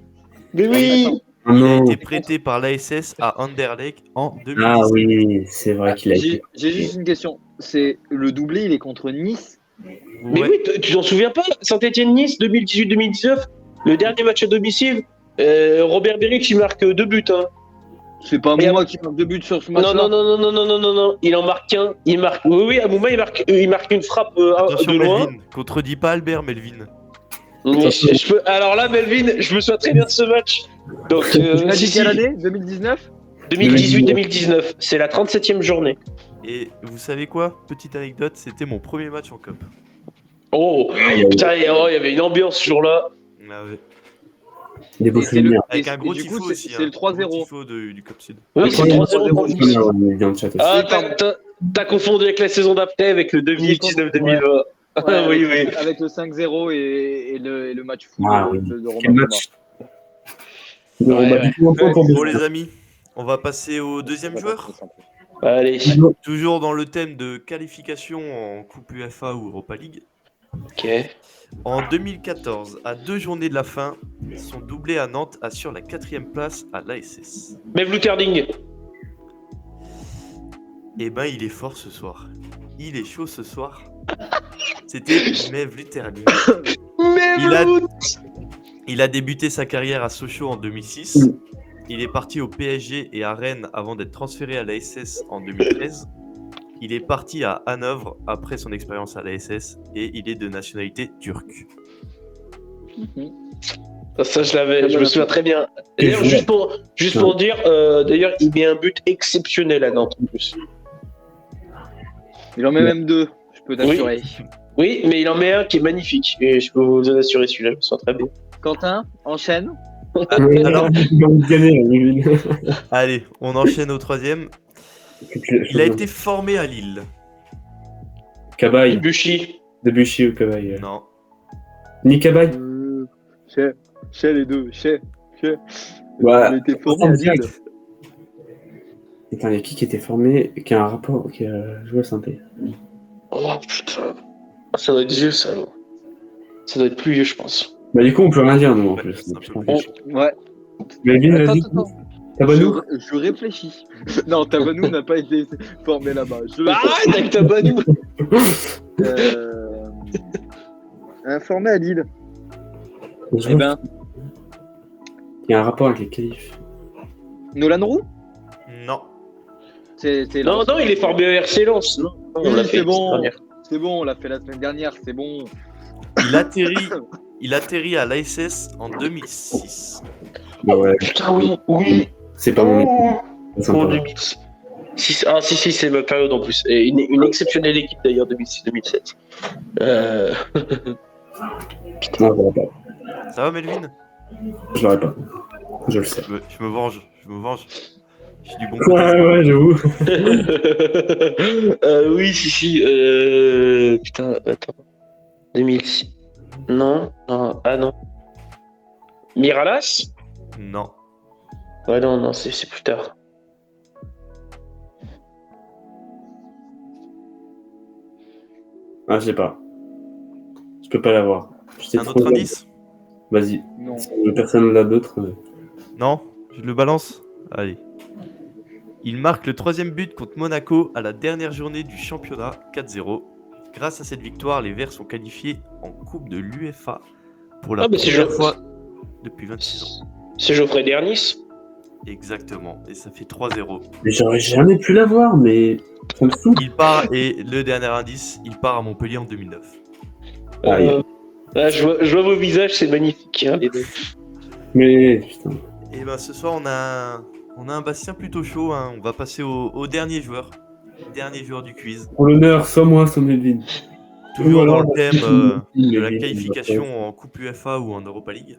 Speaker 1: Mais oui.
Speaker 3: Ah
Speaker 2: Il a
Speaker 3: non.
Speaker 2: été prêté par l'ASS à Anderlecht en 2019.
Speaker 3: Ah oui, c'est vrai qu'il a
Speaker 4: J'ai
Speaker 3: été.
Speaker 4: j'ai juste une question. C'est le doublé, il est contre Nice.
Speaker 1: Mais
Speaker 2: Ouais.
Speaker 1: oui, tu t'en souviens pas? Saint-Etienne-Nice 2018-2019, le dernier match à domicile. Robert Berich, il marque 2 buts. Hein.
Speaker 4: C'est pas
Speaker 1: Et
Speaker 4: moi qui marque 2 buts sur ce match.
Speaker 1: Non. Il en marque un. Il marque. Oui, Amouma, il marque une frappe
Speaker 2: Attention
Speaker 1: de loin.
Speaker 2: Melvin, contredis pas Albert Melvin.
Speaker 1: Mais alors là, Melvin, je me souviens très bien de ce match. Donc,
Speaker 4: Tu as dit
Speaker 1: si,
Speaker 4: quelle année? 2019?
Speaker 1: 2018-2019, c'est la 37e journée.
Speaker 2: Et vous savez quoi? Petite anecdote, c'était mon premier match en Cup.
Speaker 1: Oh, putain, il y avait une ambiance ce jour-là.
Speaker 2: Ah ouais.
Speaker 3: Des beaux
Speaker 4: Et c'est le-
Speaker 3: souvenirs.
Speaker 2: Avec
Speaker 4: Et-
Speaker 2: un gros
Speaker 4: et du
Speaker 2: tifo
Speaker 4: coup, c'est-
Speaker 2: aussi.
Speaker 4: c'est le 3-0.
Speaker 2: Gros tifo du Cup Sud.
Speaker 1: Oui, c'est
Speaker 3: Ouais,
Speaker 1: 3-0 pour
Speaker 3: ouais,
Speaker 1: Nice.
Speaker 3: on est bien dans le chat aussi.
Speaker 1: Ah, t'as confondu avec la saison d'après, avec le 2019-2020.
Speaker 4: Ouais,
Speaker 1: Oui.
Speaker 4: Avec le 5-0 et le match fou
Speaker 3: Ah oui.
Speaker 4: de Romain
Speaker 3: Quel
Speaker 4: Thomas.
Speaker 3: match.
Speaker 1: Ouais.
Speaker 3: Du coup, un point pour
Speaker 2: Bon
Speaker 3: Bastien.
Speaker 2: les amis, on va passer au deuxième joueur.
Speaker 1: Allez.
Speaker 2: Toujours dans le thème de qualification en Coupe UEFA ou Europa League.
Speaker 1: Ok.
Speaker 2: En 2014, à 2 journées de la fin, son doublé à Nantes assure la 4e place à l'ASS.
Speaker 1: Mev Luterding.
Speaker 2: Eh ben, il est fort ce soir. Il est chaud ce soir. C'était Mev Lutherling. Il a débuté sa carrière à Sochaux en 2006. Il est parti au PSG et à Rennes avant d'être transféré à l'ASS en 2013. Il est parti à Hanovre après son expérience à l'ASS et il est de nationalité turque.
Speaker 1: Ça, je me souviens très bien.
Speaker 3: Et
Speaker 1: D'ailleurs,
Speaker 3: je-
Speaker 1: juste pour dire, d'ailleurs, il met un but exceptionnel à Nantes en plus.
Speaker 4: Il en met même 2. Je peux t'assurer.
Speaker 1: Oui, mais il en met un qui est magnifique. Et je peux vous en assurer, celui-là, je me sens très bien.
Speaker 4: Quentin, enchaîne.
Speaker 2: Alors-
Speaker 3: il a envie de gagner, lui.
Speaker 2: Allez, on enchaîne au troisième. Il a été formé à Lille.
Speaker 3: Cabaye,
Speaker 1: Debuchy.
Speaker 3: Debuchy ou Cabaye.
Speaker 2: Non.
Speaker 3: Ni Cabaye.
Speaker 4: Chez les deux, chez.
Speaker 3: Ouais.
Speaker 4: Il a été formé à Lille.
Speaker 3: Attends, il y a qui était formé, qui a un rapport, qui a joué à Saint-Étienne.
Speaker 1: Oh putain. Ça doit être vieux, ça. alors. Ça doit être plus vieux, je pense.
Speaker 3: Bah, du coup, on peut rien dire, nous, en
Speaker 2: Ouais,
Speaker 3: plus.
Speaker 2: c'est un peu
Speaker 3: Putain,
Speaker 2: plus
Speaker 4: Ouais.
Speaker 3: Melvin,
Speaker 4: Attends,
Speaker 3: vas-y.
Speaker 4: attends.
Speaker 3: Tabanou.
Speaker 4: Je réfléchis. Non, Tabanou n'a pas été formé là-bas. Je le
Speaker 1: Arrête avec ta banou.
Speaker 4: Formé à Lille.
Speaker 3: Je
Speaker 4: Eh
Speaker 3: vois
Speaker 4: ben,
Speaker 3: qu'il y a un rapport avec les qualifs.
Speaker 4: Nolan Roux.
Speaker 2: Non.
Speaker 4: C'est
Speaker 1: Non,
Speaker 4: Lens.
Speaker 1: non, il est formé à RC Lens. Non,
Speaker 4: Oui,
Speaker 1: on l'a fait
Speaker 4: c'est bon.
Speaker 1: la semaine dernière.
Speaker 4: C'est bon, on l'a fait la semaine dernière, c'est bon.
Speaker 2: Il atterrit à l'ASS en 2006.
Speaker 3: Bah ouais,
Speaker 1: Putain, oui, oui.
Speaker 3: c'est pas mon
Speaker 1: Oh,
Speaker 3: c'est sympa.
Speaker 1: en 2006. Ah, si, c'est ma période en plus. Et une exceptionnelle équipe d'ailleurs, 2006-2007.
Speaker 3: Non, je l'aurais pas.
Speaker 2: Ça va, Melvin?
Speaker 3: Je l'aurais pas. Je le sais.
Speaker 2: Je me venge. Je suis du bon
Speaker 3: Ouais, j'avoue.
Speaker 1: Oui, si. Putain, attends. 2006. Non. Ah non. Miralas?
Speaker 2: Non.
Speaker 1: Ouais, non, c'est plus tard.
Speaker 3: Ah, je sais pas. Je peux pas l'avoir. J'étais
Speaker 2: Un
Speaker 3: trop
Speaker 2: autre
Speaker 3: jeune.
Speaker 2: indice?
Speaker 3: Vas-y.
Speaker 4: Non.
Speaker 3: Si personne l'a d'autre.
Speaker 2: Non? Je le balance? Allez. Il marque le 3e but contre Monaco à la dernière journée du championnat, 4-0. Grâce à cette victoire, les Verts sont qualifiés en Coupe de l'UEFA pour la
Speaker 1: Ah, mais c'est
Speaker 2: première
Speaker 1: Jo-
Speaker 2: fois depuis 26 ans.
Speaker 1: C'est Geoffrey Dernis?
Speaker 2: Exactement, et ça fait 3-0.
Speaker 3: Mais j'aurais jamais pu l'avoir, mais ça me fout.
Speaker 2: Il part, et le dernier indice, il part à Montpellier en 2009.
Speaker 3: Aïe.
Speaker 1: Je vois vos visages, c'est magnifique. Hein, les deux.
Speaker 3: Mais putain.
Speaker 2: Et ben ce soir, on a un Bastien plutôt chaud. Hein. On va passer au dernier joueur. Dernier joueur du quiz.
Speaker 3: Pour l'honneur, soit moi, soit Melvin.
Speaker 2: Toujours dans le thème de la
Speaker 3: Melvin,
Speaker 2: qualification en Coupe UEFA ou en Europa League.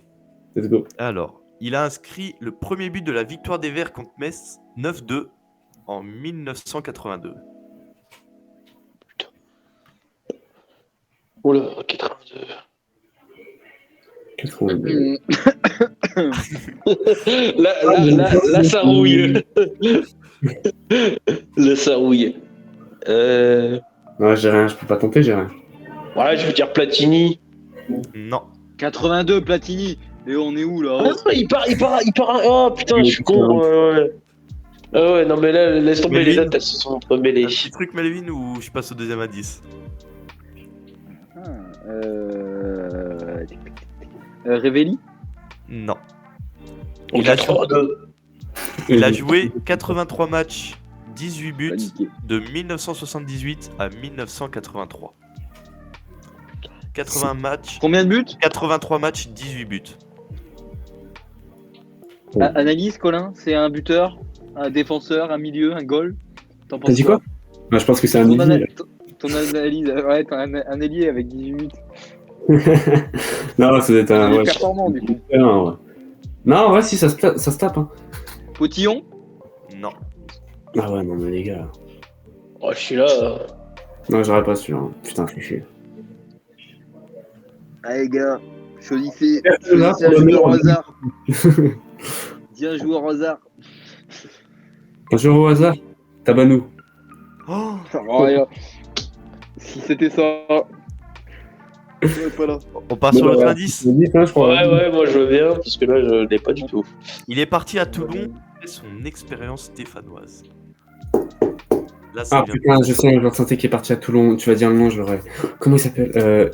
Speaker 3: Let's go.
Speaker 2: Alors, il a inscrit le premier but de la victoire des Verts contre Metz 9-2 en 1982.
Speaker 1: Oh là, 82.
Speaker 3: 82.
Speaker 1: Là, ça rouille. Là, ça rouille.
Speaker 3: Ouais, j'ai rien, je peux pas tenter, j'ai rien.
Speaker 1: Ouais, je veux dire Platini.
Speaker 2: Non.
Speaker 4: 82 Platini. Et on est où là
Speaker 1: Ah non, il part. Oh putain, je suis con. Ouais. Ah ouais, non, mais là, laisse tomber
Speaker 2: Melvin.
Speaker 1: les dates, elles se sont entremêlées.
Speaker 2: Un petit truc, Melvin, ou je passe au deuxième indice?
Speaker 4: Révéli.
Speaker 2: Non.
Speaker 1: En
Speaker 2: Il a
Speaker 1: 82.
Speaker 2: Il a joué 83 matchs, 18 buts
Speaker 4: Paniqué.
Speaker 2: de 1978 à 1983. 80 matchs,
Speaker 4: Combien de buts
Speaker 2: 83 matchs, 18 buts.
Speaker 4: Analyse, Colin. C'est un buteur, un défenseur, un milieu, un goal. T'en
Speaker 3: T'as dit quoi? Bah, je pense que c'est un
Speaker 4: ton,
Speaker 3: ailier.
Speaker 4: ton analyse, ouais, t'as un ailier avec 18 buts.
Speaker 3: Non, ça doit être un.
Speaker 4: Il est
Speaker 3: Ouais,
Speaker 4: performant du coup.
Speaker 3: ouais. Non, ouais, si, ça se tape. Hein.
Speaker 4: Potillon.
Speaker 2: Non.
Speaker 3: Ah ouais, non, mais les gars.
Speaker 1: Oh, je suis là.
Speaker 3: Non, j'aurais pas su. Hein. Putain, je suis chier.
Speaker 4: Allez gars, choisissez
Speaker 3: Là,
Speaker 4: un
Speaker 3: pour le
Speaker 4: joueur au
Speaker 3: meilleur.
Speaker 4: hasard. Dis un joueur au hasard.
Speaker 3: Un joueur au hasard. Tabanou.
Speaker 2: Oh,
Speaker 4: Oh, regarde. Si c'était ça. Je serais pas là.
Speaker 2: on passe sur l'autre indice.
Speaker 3: Je crois.
Speaker 1: Ouais, moi je veux bien, parce que là, je l'ai pas du tout.
Speaker 2: Il est parti à Toulon après son expérience stéphanoise. Là,
Speaker 3: Ah
Speaker 2: ça vient.
Speaker 3: putain, je sais un joueur de santé qui est parti à Toulon. Tu vas dire le nom, je l'aurai. Comment il s'appelle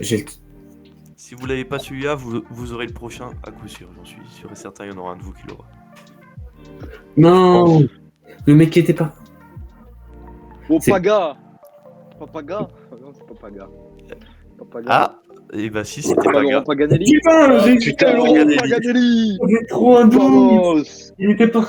Speaker 2: Si vous l'avez pas celui-là, vous aurez le prochain à coup sûr. J'en suis sûr et certain, il y en aura un de vous qui l'aura.
Speaker 3: Non, le mec qui était pas.
Speaker 4: Oh,
Speaker 3: C'est-
Speaker 4: Paga. Papaga. Non, c'est pas Paga. Papaga.
Speaker 2: Ah, et bah si, c'était
Speaker 4: Pas
Speaker 2: pas
Speaker 4: Laurent
Speaker 2: grave.
Speaker 4: Paganelli.
Speaker 3: Putain, j'ai
Speaker 1: putain,
Speaker 4: Laurent
Speaker 2: Paganelli.
Speaker 4: Paganelli.
Speaker 3: J'ai trop un doute.
Speaker 4: Vamos.
Speaker 3: Il était pas.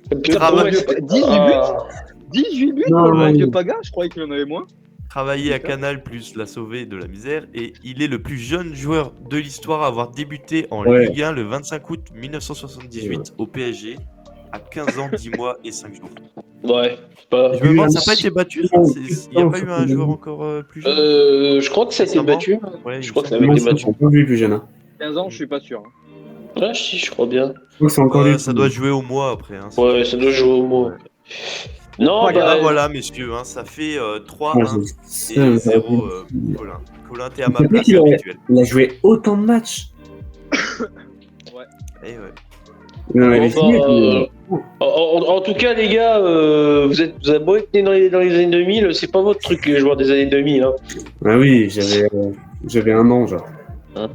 Speaker 1: Putain,
Speaker 2: Grave.
Speaker 1: pour moi, c'était-
Speaker 4: 18 buts. 18 buts
Speaker 3: Non,
Speaker 4: pour le
Speaker 3: ouais.
Speaker 4: vieux Paga. Je croyais qu'il en avait moins.
Speaker 2: travaillé à Canal+, l'a sauvé de la misère, et il est le plus jeune joueur de l'histoire à avoir débuté en
Speaker 3: Ouais.
Speaker 2: Ligue 1 le 25 août 1978 au PSG, à 15 ans, 10 mois et 5 jours.
Speaker 1: Ouais, c'est pas.
Speaker 2: Je me demande, ça n'a pas été battu, ça? Il n'y a pas eu un joueur encore plus jeune?
Speaker 1: Je crois que ça a été
Speaker 2: Récemment.
Speaker 1: battu.
Speaker 2: Ouais,
Speaker 1: Je
Speaker 2: il
Speaker 1: crois
Speaker 2: me
Speaker 1: que ça
Speaker 2: semble.
Speaker 1: avait
Speaker 3: Moi,
Speaker 1: été battu.
Speaker 3: c'est encore lui plus jeune. Hein.
Speaker 4: 15 ans, je suis pas sûr.
Speaker 1: Ah, si, je crois bien.
Speaker 3: Je crois que c'est encore lui.
Speaker 2: Ça doit jouer au mois après. Hein,
Speaker 1: Ouais, ça doit jouer au mot.
Speaker 2: Ouais.
Speaker 1: Non,
Speaker 2: Ah,
Speaker 1: bah,
Speaker 2: voilà, messieurs, hein, ça fait
Speaker 3: Ouais,
Speaker 2: 3-1
Speaker 3: c'est-
Speaker 2: et
Speaker 3: c'est-
Speaker 2: 0 Colin. Colin, t'es à ma
Speaker 3: Peut-être
Speaker 2: place
Speaker 3: qu'il aurait-
Speaker 2: habituelle.
Speaker 3: Il a joué autant de matchs.
Speaker 2: Eh ouais.
Speaker 3: Non, mais
Speaker 1: bon,
Speaker 3: il est fini,
Speaker 1: en tout cas, les gars, vous avez beau être nés dans les années 2000, c'est pas votre truc, les joueurs des années 2000. Hein.
Speaker 3: Ah oui, j'avais un an, genre.
Speaker 1: Non,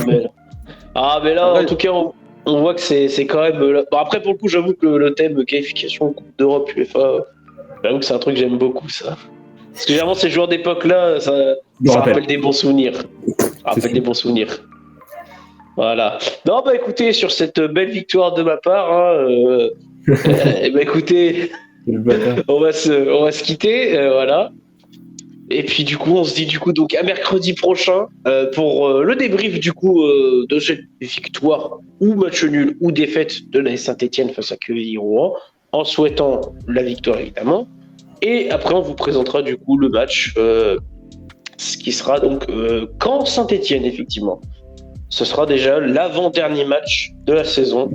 Speaker 1: mais... Ah, mais là, en tout cas, on voit que c'est quand même. Bon, après, pour le coup, j'avoue que le thème qualification Coupe d'Europe UEFA, j'avoue que c'est un truc que j'aime beaucoup, ça. Parce que généralement, ces joueurs d'époque-là, ça rappelle des bons souvenirs. Ça rappelle des bons souvenirs. Voilà. Non, bah écoutez, sur cette belle victoire de ma part, hein, bah écoutez,
Speaker 3: Le bâtard.
Speaker 1: on va se quitter, voilà. Et puis du coup, on se dit du coup donc à mercredi prochain pour le débrief du coup de cette victoire ou match nul ou défaite de la Saint-Etienne face à QI-Rouen, en souhaitant la victoire évidemment. Et après, on vous présentera du coup le match, ce qui sera donc Caen Saint-Etienne effectivement. Ce sera déjà l'avant-dernier match de la saison.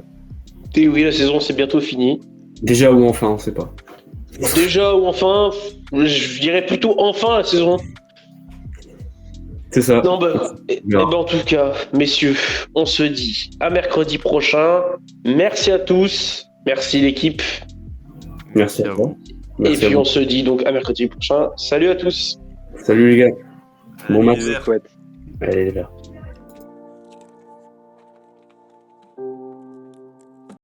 Speaker 1: Et oui, la saison c'est bientôt fini.
Speaker 3: Déjà ou enfin, on sait pas.
Speaker 1: Déjà ou enfin, je dirais plutôt enfin la saison.
Speaker 3: C'est ça.
Speaker 1: Non, bah, en tout cas, messieurs, on se dit à mercredi prochain. Merci à tous. Merci l'équipe.
Speaker 3: Merci à
Speaker 2: à
Speaker 3: toi.
Speaker 2: vous.
Speaker 1: Et
Speaker 3: Merci à
Speaker 1: puis
Speaker 3: vous.
Speaker 1: on se dit donc à mercredi prochain. Salut à tous.
Speaker 3: Salut les gars. Bon
Speaker 2: Allez,
Speaker 3: match.
Speaker 2: les Verts.
Speaker 4: Chouette.
Speaker 3: Allez les verts.